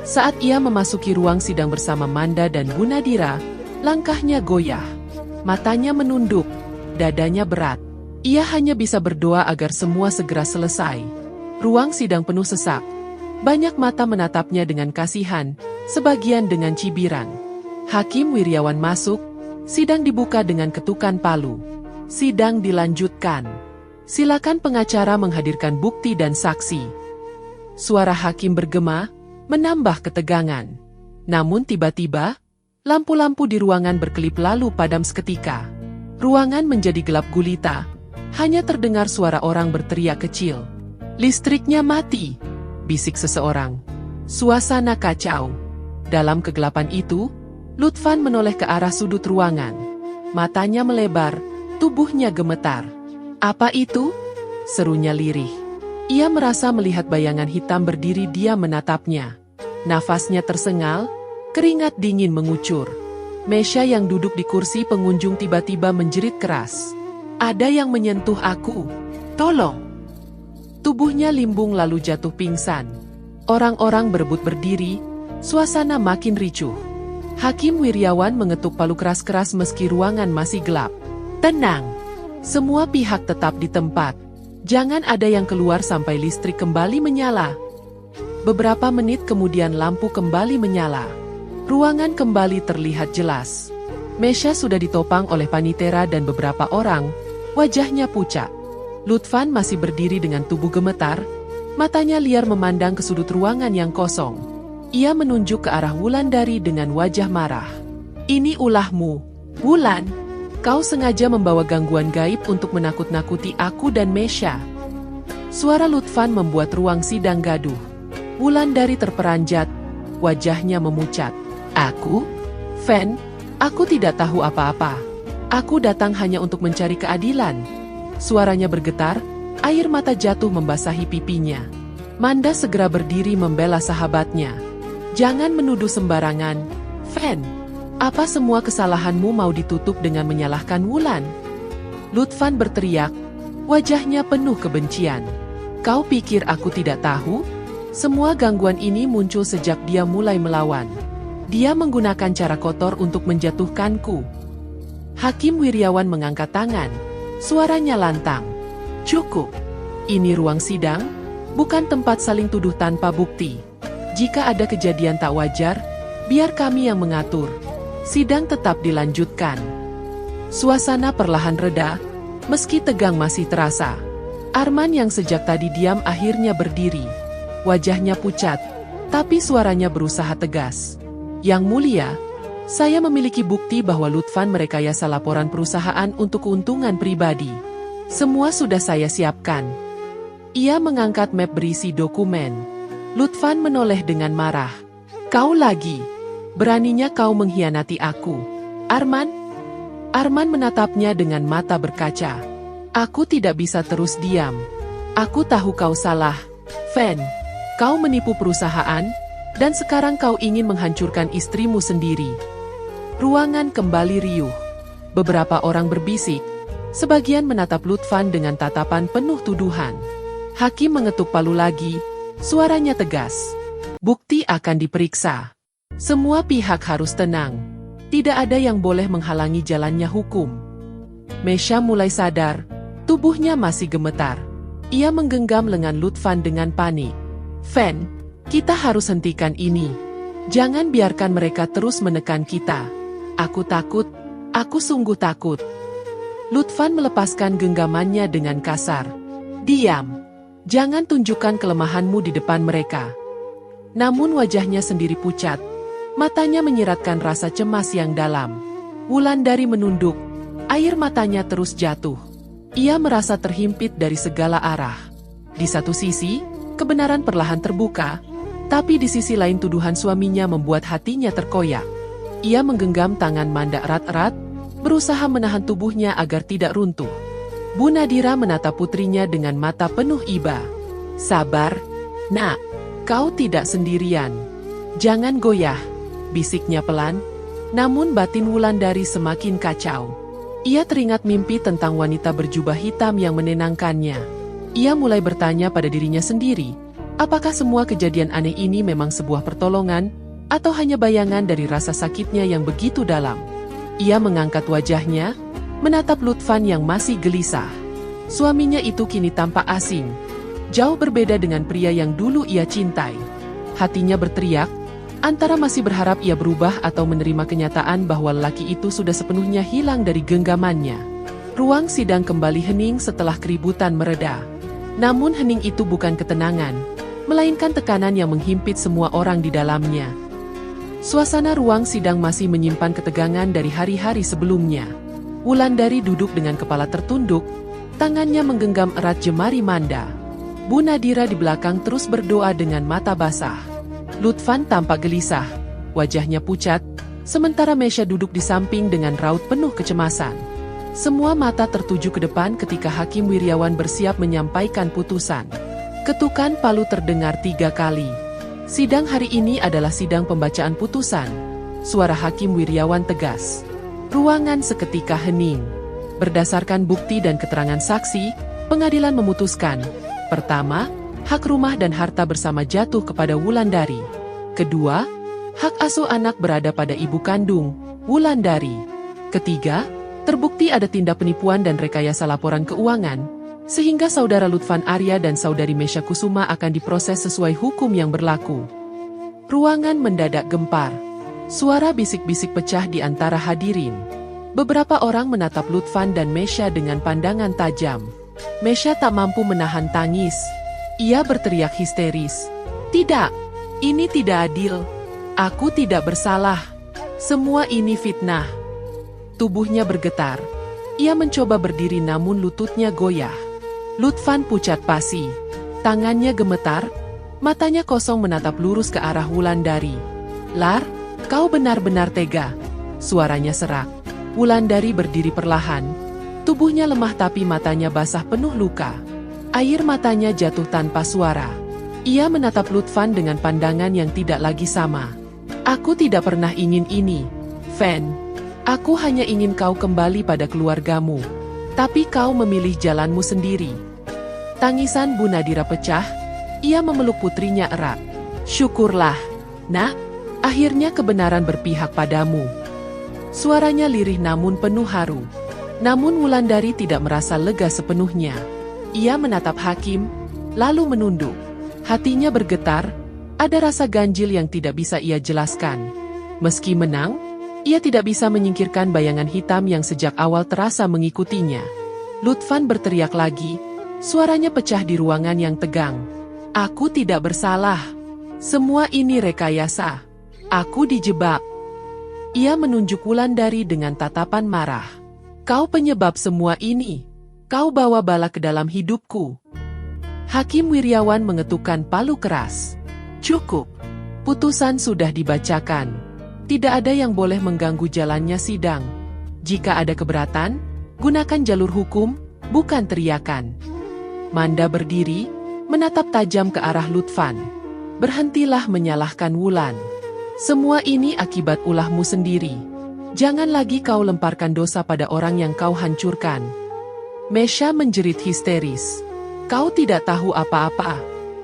Saat ia memasuki ruang sidang bersama Manda dan Bu Nadira, langkahnya goyah. Matanya menunduk, dadanya berat. Ia hanya bisa berdoa agar semua segera selesai. Ruang sidang penuh sesak. Banyak mata menatapnya dengan kasihan, sebagian dengan cibiran. Hakim Wiryawan masuk, sidang dibuka dengan ketukan palu. Sidang dilanjutkan. Silakan pengacara menghadirkan bukti dan saksi. Suara hakim bergema, menambah ketegangan. Namun tiba-tiba, lampu-lampu di ruangan berkelip lalu padam seketika. Ruangan menjadi gelap gulita. Hanya terdengar suara orang berteriak kecil. Listriknya mati, bisik seseorang. Suasana kacau. Dalam kegelapan itu, Lutfan menoleh ke arah sudut ruangan. Matanya melebar, tubuhnya gemetar. Apa itu? Serunya lirih. Ia merasa melihat bayangan hitam berdiri diam menatapnya. Nafasnya tersengal, keringat dingin mengucur. Mesha yang duduk di kursi pengunjung tiba-tiba menjerit keras. Ada yang menyentuh aku. Tolong. Tubuhnya limbung lalu jatuh pingsan. Orang-orang berebut berdiri, suasana makin ricuh. Hakim Wiryawan mengetuk palu keras-keras meski ruangan masih gelap. Tenang. Semua pihak tetap di tempat. Jangan ada yang keluar sampai listrik kembali menyala. Beberapa menit kemudian lampu kembali menyala. Ruangan kembali terlihat jelas. Mesha sudah ditopang oleh panitera dan beberapa orang, wajahnya pucat. Lutfan masih berdiri dengan tubuh gemetar, matanya liar memandang ke sudut ruangan yang kosong. Ia menunjuk ke arah Wulandari dengan wajah marah. Ini ulahmu, Wulan. Kau sengaja membawa gangguan gaib untuk menakut-nakuti aku dan Mesha. Suara Lutfan membuat ruang sidang gaduh. Wulandari terperanjat, wajahnya memucat. Aku? Fen? Aku tidak tahu apa-apa. Aku datang hanya untuk mencari keadilan. Suaranya bergetar, air mata jatuh membasahi pipinya. Manda segera berdiri membela sahabatnya. Jangan menuduh sembarangan, Fen. Apa semua kesalahanmu mau ditutup dengan menyalahkan Wulan? Lutfan berteriak, wajahnya penuh kebencian. Kau pikir aku tidak tahu? Semua gangguan ini muncul sejak dia mulai melawan. Dia menggunakan cara kotor untuk menjatuhkanku. Hakim Wiryawan mengangkat tangan. Suaranya lantang. Cukup. Ini ruang sidang. bukan tempat saling tuduh tanpa bukti. Jika ada kejadian tak wajar, biar kami yang mengatur. Sidang tetap dilanjutkan. Suasana perlahan reda, meski tegang masih terasa. Arman yang sejak tadi diam akhirnya berdiri. Wajahnya pucat, tapi suaranya berusaha tegas. Yang mulia, saya memiliki bukti bahwa Lutfan merekayasa laporan perusahaan untuk keuntungan pribadi. Semua sudah saya siapkan. Ia mengangkat map berisi dokumen. Lutfan menoleh dengan marah. Kau lagi? Beraninya kau mengkhianati aku. Arman? Arman menatapnya dengan mata berkaca. Aku tidak bisa terus diam. Aku tahu kau salah. Fen, kau menipu perusahaan, dan sekarang kau ingin menghancurkan istrimu sendiri. Ruangan kembali riuh. Beberapa orang berbisik. Sebagian menatap Lutfan dengan tatapan penuh tuduhan. Hakim mengetuk palu lagi, suaranya tegas. Bukti akan diperiksa. Semua pihak harus tenang. Tidak ada yang boleh menghalangi jalannya hukum. Mesya mulai sadar, tubuhnya masih gemetar. Ia menggenggam lengan Lutfan dengan panik. Fen, kita harus hentikan ini. Jangan biarkan mereka terus menekan kita. Aku takut, aku sungguh takut. Lutfan melepaskan genggamannya dengan kasar. Diam. Jangan tunjukkan kelemahanmu di depan mereka. Namun wajahnya sendiri pucat. Matanya menyiratkan rasa cemas yang dalam. Wulandari menunduk. Air matanya terus jatuh. Ia merasa terhimpit dari segala arah. Di satu sisi, kebenaran perlahan terbuka, tapi di sisi lain tuduhan suaminya membuat hatinya terkoyak. Ia menggenggam tangan Manda erat-erat, berusaha menahan tubuhnya agar tidak runtuh. Bu Nadira menatap putrinya dengan mata penuh iba. Sabar, nak, kau tidak sendirian. Jangan goyah, bisiknya pelan, namun batin Wulandari semakin kacau. Ia teringat mimpi tentang wanita berjubah hitam yang menenangkannya. Ia mulai bertanya pada dirinya sendiri, apakah semua kejadian aneh ini memang sebuah pertolongan, atau hanya bayangan dari rasa sakitnya yang begitu dalam. Ia mengangkat wajahnya, menatap Lutfan yang masih gelisah. Suaminya itu kini tampak asing, jauh berbeda dengan pria yang dulu ia cintai. Hatinya berteriak, antara masih berharap ia berubah atau menerima kenyataan bahwa lelaki itu sudah sepenuhnya hilang dari genggamannya. Ruang sidang kembali hening setelah keributan mereda. Namun hening itu bukan ketenangan, melainkan tekanan yang menghimpit semua orang di dalamnya. Suasana ruang sidang masih menyimpan ketegangan dari hari-hari sebelumnya. Wulandari duduk dengan kepala tertunduk, tangannya menggenggam erat jemari Manda. Bu Nadira di belakang terus berdoa dengan mata basah. Lutfan tampak gelisah, wajahnya pucat, sementara Mesya duduk di samping dengan raut penuh kecemasan. Semua mata tertuju ke depan ketika Hakim Wiryawan bersiap menyampaikan putusan. Ketukan palu terdengar 3 kali. Sidang hari ini adalah sidang pembacaan putusan. Suara Hakim Wiryawan tegas. Ruangan seketika hening. Berdasarkan bukti dan keterangan saksi, pengadilan memutuskan. Pertama, hak rumah dan harta bersama jatuh kepada Wulandari. Kedua, hak asuh anak berada pada ibu kandung, Wulandari. Ketiga, terbukti ada tindak penipuan dan rekayasa laporan keuangan, sehingga saudara Lutfan Arya dan saudari Mesya Kusuma akan diproses sesuai hukum yang berlaku. Ruangan mendadak gempar. Suara bisik-bisik pecah di antara hadirin. Beberapa orang menatap Lutfan dan Mesya dengan pandangan tajam. Mesya tak mampu menahan tangis. Ia berteriak histeris. Tidak, ini tidak adil. Aku tidak bersalah. Semua ini fitnah. Tubuhnya bergetar. Ia mencoba berdiri namun lututnya goyah. Lutfan pucat pasi. Tangannya gemetar. Matanya kosong menatap lurus ke arah Wulandari. Lar, kau benar-benar tega. Suaranya serak. Wulandari berdiri perlahan. Tubuhnya lemah tapi matanya basah penuh luka. Air matanya jatuh tanpa suara. Ia menatap Lutfan dengan pandangan yang tidak lagi sama. Aku tidak pernah ingin ini, Fen. Aku hanya ingin kau kembali pada keluargamu. Tapi kau memilih jalanmu sendiri. Tangisan Bu Nadira pecah. Ia memeluk putrinya erat. Syukurlah, nak. Akhirnya kebenaran berpihak padamu. Suaranya lirih namun penuh haru. Namun Wulandari tidak merasa lega sepenuhnya. Ia menatap Hakim, lalu menunduk. Hatinya bergetar, ada rasa ganjil yang tidak bisa ia jelaskan. Meski menang, ia tidak bisa menyingkirkan bayangan hitam yang sejak awal terasa mengikutinya. Lutfan berteriak lagi, suaranya pecah di ruangan yang tegang. Aku tidak bersalah. Semua ini rekayasa. Aku dijebak. Ia menunjuk Wulandari dengan tatapan marah. Kau penyebab semua ini. Kau bawa bala ke dalam hidupku. Hakim Wiryawan mengetukkan palu keras. Cukup. Putusan sudah dibacakan. Tidak ada yang boleh mengganggu jalannya sidang. Jika ada keberatan, gunakan jalur hukum, bukan teriakan. Manda berdiri, menatap tajam ke arah Lutfan. Berhentilah menyalahkan Wulan. Semua ini akibat ulahmu sendiri. Jangan lagi kau lemparkan dosa pada orang yang kau hancurkan. Mesha menjerit histeris. Kau tidak tahu apa-apa.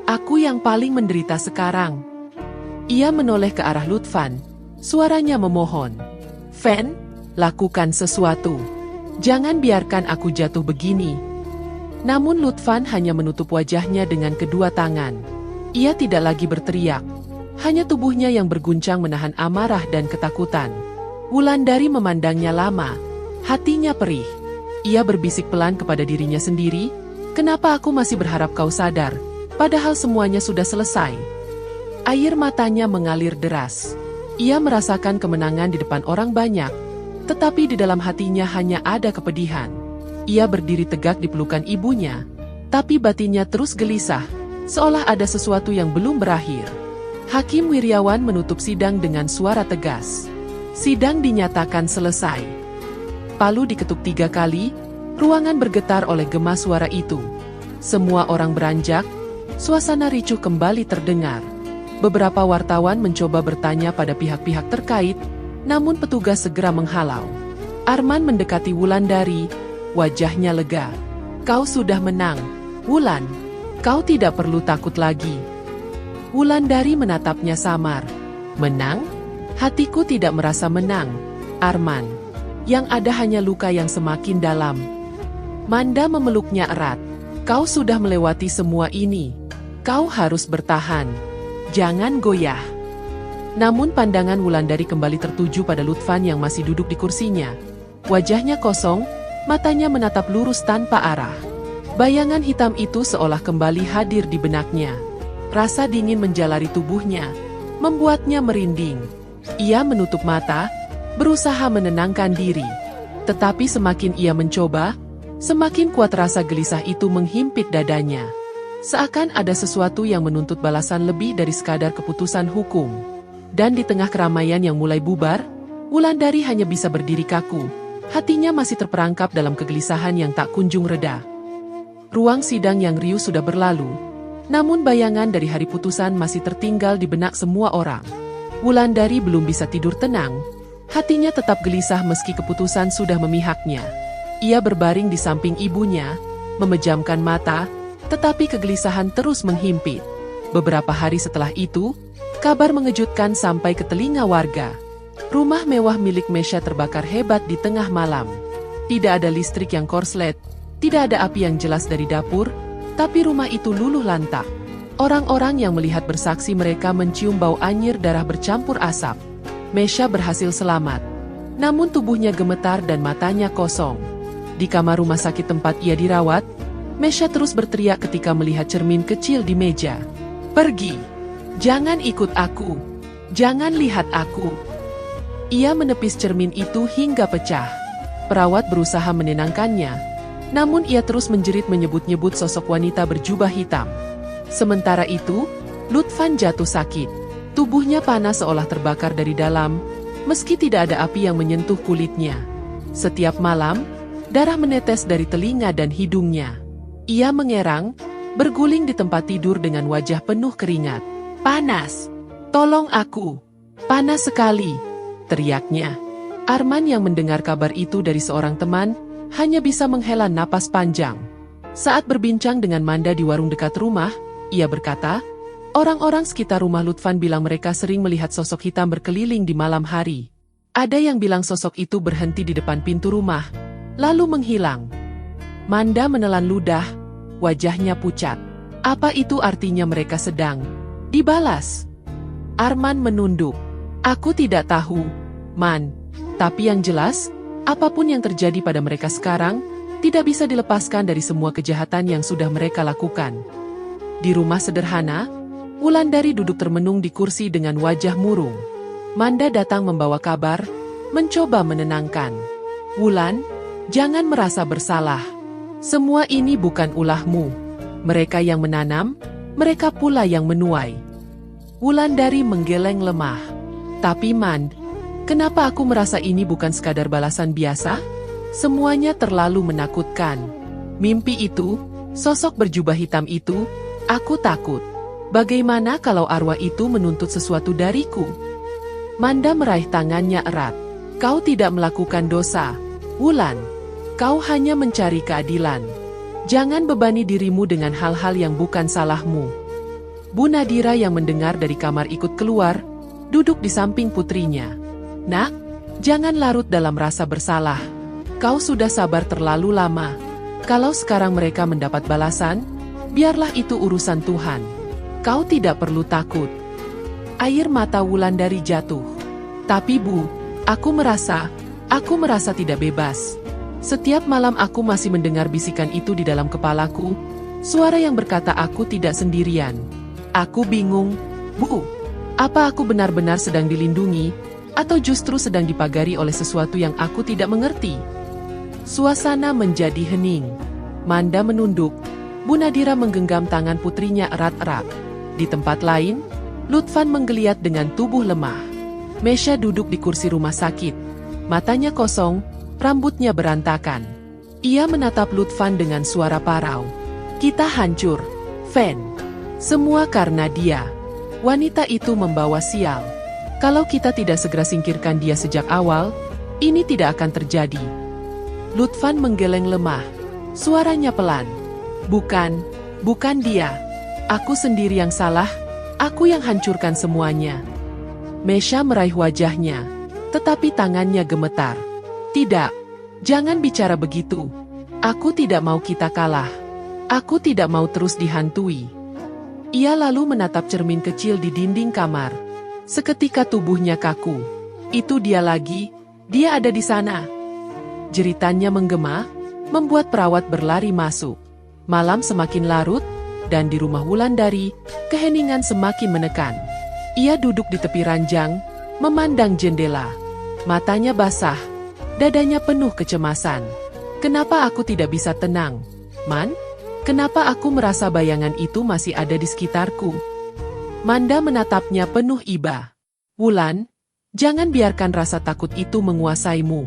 Aku yang paling menderita sekarang. Ia menoleh ke arah Lutfan. Suaranya memohon. Fen, lakukan sesuatu. Jangan biarkan aku jatuh begini. Namun Lutfan hanya menutup wajahnya dengan kedua tangan. Ia tidak lagi berteriak. Hanya tubuhnya yang berguncang menahan amarah dan ketakutan. Wulandari memandangnya lama. Hatinya perih. Ia berbisik pelan kepada dirinya sendiri. Kenapa aku masih berharap kau sadar, padahal semuanya sudah selesai? Air matanya mengalir deras. Ia merasakan kemenangan di depan orang banyak, tetapi di dalam hatinya hanya ada kepedihan. Ia berdiri tegak di pelukan ibunya, tapi batinnya terus gelisah, seolah ada sesuatu yang belum berakhir. Hakim Wiryawan menutup sidang dengan suara tegas. Sidang dinyatakan selesai. Palu diketuk 3 kali, ruangan bergetar oleh gema suara itu. Semua orang beranjak, suasana ricuh kembali terdengar. Beberapa wartawan mencoba bertanya pada pihak-pihak terkait, namun petugas segera menghalau. Arman mendekati Wulandari, wajahnya lega. Kau sudah menang, Wulan. Kau tidak perlu takut lagi. Wulandari menatapnya samar. Menang? Hatiku tidak merasa menang, Arman. Yang ada hanya luka yang semakin dalam. Manda memeluknya erat. Kau sudah melewati semua ini. Kau harus bertahan. Jangan goyah. Namun pandangan Wulandari kembali tertuju pada Lutfan yang masih duduk di kursinya. Wajahnya kosong, matanya menatap lurus tanpa arah. Bayangan hitam itu seolah kembali hadir di benaknya. Rasa dingin menjalari tubuhnya, membuatnya merinding. Ia menutup mata, berusaha menenangkan diri. Tetapi semakin ia mencoba, semakin kuat rasa gelisah itu menghimpit dadanya. Seakan ada sesuatu yang menuntut balasan lebih dari sekadar keputusan hukum. Dan di tengah keramaian yang mulai bubar, Wulandari hanya bisa berdiri kaku. Hatinya masih terperangkap dalam kegelisahan yang tak kunjung reda. Ruang sidang yang riuh sudah berlalu. Namun bayangan dari hari putusan masih tertinggal di benak semua orang. Wulandari belum bisa tidur tenang. Hatinya tetap gelisah meski keputusan sudah memihaknya. Ia berbaring di samping ibunya, memejamkan mata, tetapi kegelisahan terus menghimpit. Beberapa hari setelah itu, kabar mengejutkan sampai ke telinga warga. Rumah mewah milik Mesha terbakar hebat di tengah malam. Tidak ada listrik yang korslet, tidak ada api yang jelas dari dapur, tapi rumah itu luluh lantak. Orang-orang yang melihat bersaksi mereka mencium bau anyir darah bercampur asap. Mesha berhasil selamat. Namun tubuhnya gemetar dan matanya kosong. Di kamar rumah sakit tempat ia dirawat, Mesha terus berteriak ketika melihat cermin kecil di meja. Pergi! Jangan ikut aku! Jangan lihat aku! Ia menepis cermin itu hingga pecah. Perawat berusaha menenangkannya, namun ia terus menjerit menyebut-nyebut sosok wanita berjubah hitam. Sementara itu, Lutfan jatuh sakit. Tubuhnya panas seolah terbakar dari dalam, meski tidak ada api yang menyentuh kulitnya. Setiap malam, darah menetes dari telinga dan hidungnya. Ia mengerang, berguling di tempat tidur dengan wajah penuh keringat. Panas! Tolong aku! Panas sekali! Teriaknya. Arman yang mendengar kabar itu dari seorang teman, hanya bisa menghela napas panjang. Saat berbincang dengan Manda di warung dekat rumah, ia berkata, orang-orang sekitar rumah Lutfan bilang mereka sering melihat sosok hitam berkeliling di malam hari. Ada yang bilang sosok itu berhenti di depan pintu rumah, lalu menghilang. Manda menelan ludah, wajahnya pucat. Apa itu artinya mereka sedang dibalas? Arman menunduk. Aku tidak tahu, Man. Tapi yang jelas, apapun yang terjadi pada mereka sekarang, tidak bisa dilepaskan dari semua kejahatan yang sudah mereka lakukan. Di rumah sederhana, Wulandari duduk termenung di kursi dengan wajah murung. Manda datang membawa kabar, mencoba menenangkan. Wulan, jangan merasa bersalah. Semua ini bukan ulahmu. Mereka yang menanam, mereka pula yang menuai. Wulandari menggeleng lemah. Tapi Mand, kenapa aku merasa ini bukan sekadar balasan biasa? Semuanya terlalu menakutkan. Mimpi itu, sosok berjubah hitam itu, aku takut. Bagaimana kalau arwah itu menuntut sesuatu dariku? Manda meraih tangannya erat. Kau tidak melakukan dosa, Wulan. Kau hanya mencari keadilan. Jangan bebani dirimu dengan hal-hal yang bukan salahmu. Bu Nadira yang mendengar dari kamar ikut keluar, duduk di samping putrinya. Nak, jangan larut dalam rasa bersalah. Kau sudah sabar terlalu lama. Kalau sekarang mereka mendapat balasan, biarlah itu urusan Tuhan. Kau tidak perlu takut. Air mata Wulandari jatuh. Tapi Bu, aku merasa tidak bebas. Setiap malam aku masih mendengar bisikan itu di dalam kepalaku, suara yang berkata aku tidak sendirian. Aku bingung, Bu. Apa aku benar-benar sedang dilindungi, atau justru sedang dipagari oleh sesuatu yang aku tidak mengerti? Suasana menjadi hening. Manda menunduk. Bu Nadira menggenggam tangan putrinya erat-erat. Di tempat lain, Lutfan menggeliat dengan tubuh lemah. Mesya duduk di kursi rumah sakit. Matanya kosong, rambutnya berantakan. Ia menatap Lutfan dengan suara parau. Kita hancur, Fen. Semua karena dia. Wanita itu membawa sial. Kalau kita tidak segera singkirkan dia sejak awal, ini tidak akan terjadi. Lutfan menggeleng lemah. Suaranya pelan. Bukan dia. Aku sendiri yang salah, aku yang hancurkan semuanya. Mesya meraih wajahnya, tetapi tangannya gemetar. Tidak, jangan bicara begitu. Aku tidak mau kita kalah. Aku tidak mau terus dihantui. Ia lalu menatap cermin kecil di dinding kamar. Seketika tubuhnya kaku. Itu dia lagi, dia ada di sana. Jeritannya menggema, membuat perawat berlari masuk. Malam semakin larut, dan di rumah Wulandari, keheningan semakin menekan. Ia duduk di tepi ranjang, memandang jendela. Matanya basah, dadanya penuh kecemasan. Kenapa aku tidak bisa tenang, Man? Kenapa aku merasa bayangan itu masih ada di sekitarku? Manda menatapnya penuh iba. Wulan, jangan biarkan rasa takut itu menguasaimu.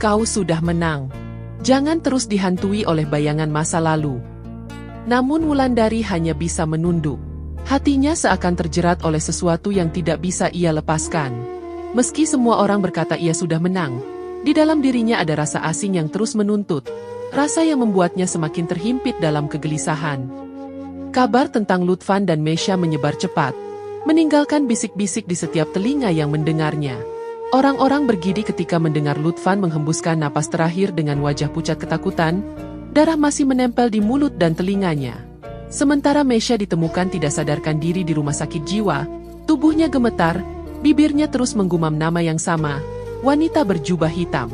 Kau sudah menang. Jangan terus dihantui oleh bayangan masa lalu. Namun Wulandari hanya bisa menunduk. Hatinya seakan terjerat oleh sesuatu yang tidak bisa ia lepaskan. Meski semua orang berkata ia sudah menang, di dalam dirinya ada rasa asing yang terus menuntut. Rasa yang membuatnya semakin terhimpit dalam kegelisahan. Kabar tentang Lutfan dan Mesya menyebar cepat, meninggalkan bisik-bisik di setiap telinga yang mendengarnya. Orang-orang bergidik ketika mendengar Lutfan menghembuskan napas terakhir dengan wajah pucat ketakutan, darah masih menempel di mulut dan telinganya. Sementara Mesya ditemukan tidak sadarkan diri di rumah sakit jiwa, tubuhnya gemetar, bibirnya terus menggumam nama yang sama, wanita berjubah hitam.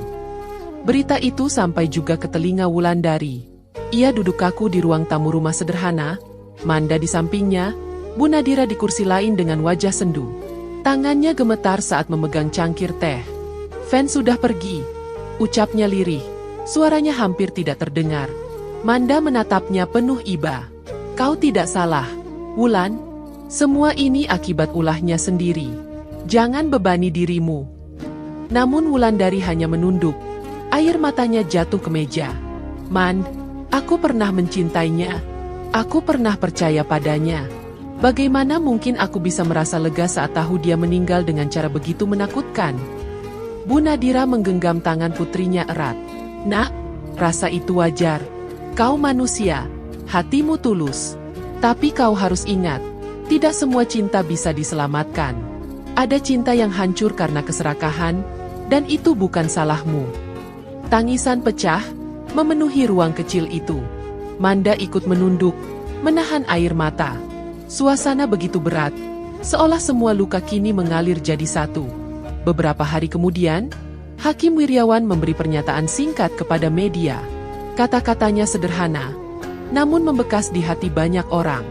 Berita itu sampai juga ke telinga Wulandari. Ia duduk kaku di ruang tamu rumah sederhana, Manda di sampingnya, Bu Nadira di kursi lain dengan wajah sendu. Tangannya gemetar saat memegang cangkir teh. Fen sudah pergi, ucapnya lirih. Suaranya hampir tidak terdengar. Manda menatapnya penuh iba. Kau tidak salah, Wulan. Semua ini akibat ulahnya sendiri. Jangan bebani dirimu. Namun Wulandari hanya menunduk. Air matanya jatuh ke meja. Man, aku pernah mencintainya. Aku pernah percaya padanya. Bagaimana mungkin aku bisa merasa lega saat tahu dia meninggal dengan cara begitu menakutkan? Bu Nadira menggenggam tangan putrinya erat. Nak, rasa itu wajar. Kau manusia, hatimu tulus. Tapi kau harus ingat, tidak semua cinta bisa diselamatkan. Ada cinta yang hancur karena keserakahan, dan itu bukan salahmu. Tangisan pecah, memenuhi ruang kecil itu. Manda ikut menunduk, menahan air mata. Suasana begitu berat, seolah semua luka kini mengalir jadi satu. Beberapa hari kemudian, Hakim Wiryawan memberi pernyataan singkat kepada media. Kata-katanya sederhana, namun membekas di hati banyak orang.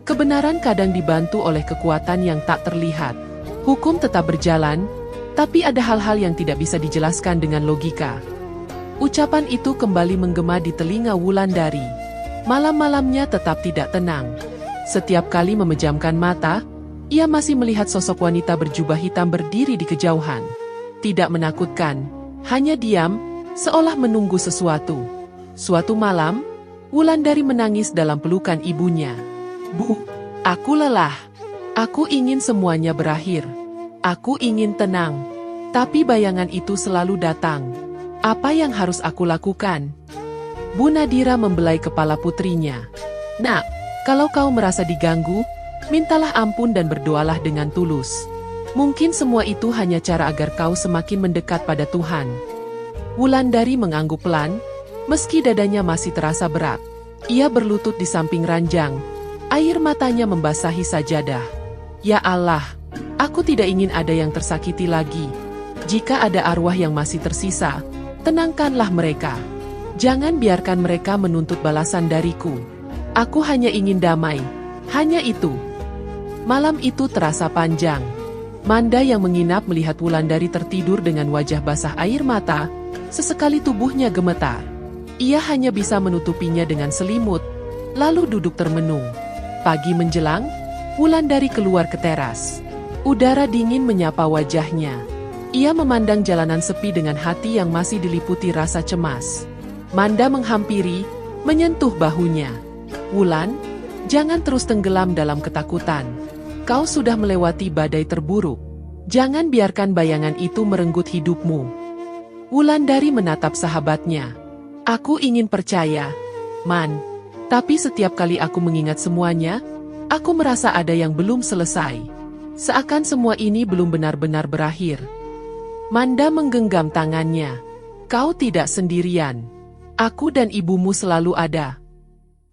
Kebenaran kadang dibantu oleh kekuatan yang tak terlihat. Hukum tetap berjalan, tapi ada hal-hal yang tidak bisa dijelaskan dengan logika. Ucapan itu kembali menggema di telinga Wulandari. Malam-malamnya tetap tidak tenang. Setiap kali memejamkan mata, ia masih melihat sosok wanita berjubah hitam berdiri di kejauhan. Tidak menakutkan, hanya diam, seolah menunggu sesuatu. Suatu malam, Wulandari menangis dalam pelukan ibunya. "Bu, aku lelah. Aku ingin semuanya berakhir. Aku ingin tenang. Tapi bayangan itu selalu datang. Apa yang harus aku lakukan?" Bu Nadira membelai kepala putrinya. "Nak, kalau kau merasa diganggu, mintalah ampun dan berdoalah dengan tulus. Mungkin semua itu hanya cara agar kau semakin mendekat pada Tuhan." Wulandari mengangguk pelan, meski dadanya masih terasa berat. Ia berlutut di samping ranjang. Air matanya membasahi sajadah. "Ya Allah, aku tidak ingin ada yang tersakiti lagi. Jika ada arwah yang masih tersisa, tenangkanlah mereka. Jangan biarkan mereka menuntut balasan dariku. Aku hanya ingin damai. Hanya itu." Malam itu terasa panjang. Manda yang menginap melihat Wulandari tertidur dengan wajah basah air mata, sesekali tubuhnya gemetar. Ia hanya bisa menutupinya dengan selimut, lalu duduk termenung. Pagi menjelang, Wulandari keluar ke teras. Udara dingin menyapa wajahnya. Ia memandang jalanan sepi dengan hati yang masih diliputi rasa cemas. Manda menghampiri, menyentuh bahunya. "Wulan, jangan terus tenggelam dalam ketakutan. Kau sudah melewati badai terburuk. Jangan biarkan bayangan itu merenggut hidupmu." Wulandari menatap sahabatnya. "Aku ingin percaya, Man. Tapi setiap kali aku mengingat semuanya, aku merasa ada yang belum selesai. Seakan semua ini belum benar-benar berakhir." Manda menggenggam tangannya. "Kau tidak sendirian. Aku dan ibumu selalu ada."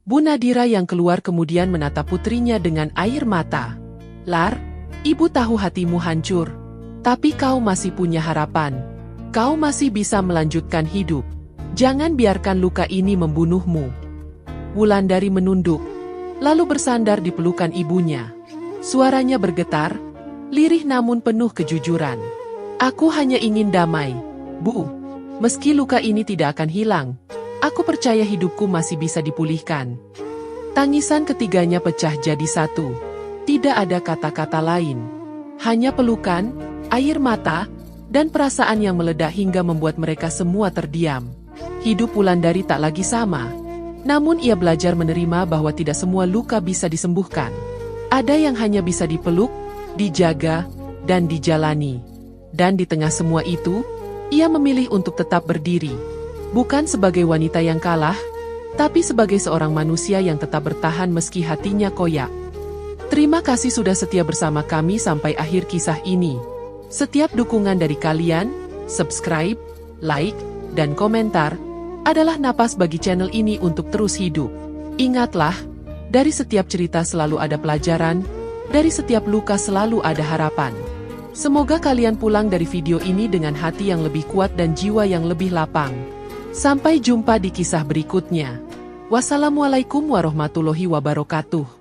Bu Nadira yang keluar kemudian menatap putrinya dengan air mata. "Lar, ibu tahu hatimu hancur. Tapi kau masih punya harapan. Kau masih bisa melanjutkan hidup. Jangan biarkan luka ini membunuhmu." Wulandari menunduk, lalu bersandar di pelukan ibunya. Suaranya bergetar, lirih namun penuh kejujuran. "Aku hanya ingin damai, Bu. Meski luka ini tidak akan hilang, aku percaya hidupku masih bisa dipulihkan." Tangisan ketiganya pecah jadi satu. Tidak ada kata-kata lain. Hanya pelukan, air mata, dan perasaan yang meledak hingga membuat mereka semua terdiam. Hidup Wulandari tak lagi sama. Namun ia belajar menerima bahwa tidak semua luka bisa disembuhkan. Ada yang hanya bisa dipeluk, dijaga, dan dijalani. Dan di tengah semua itu, ia memilih untuk tetap berdiri. Bukan sebagai wanita yang kalah, tapi sebagai seorang manusia yang tetap bertahan meski hatinya koyak. Terima kasih sudah setia bersama kami sampai akhir kisah ini. Setiap dukungan dari kalian, subscribe, like, dan komentar, adalah napas bagi channel ini untuk terus hidup. Ingatlah, dari setiap cerita selalu ada pelajaran, dari setiap luka selalu ada harapan. Semoga kalian pulang dari video ini dengan hati yang lebih kuat dan jiwa yang lebih lapang. Sampai jumpa di kisah berikutnya. Wassalamualaikum warahmatullahi wabarakatuh.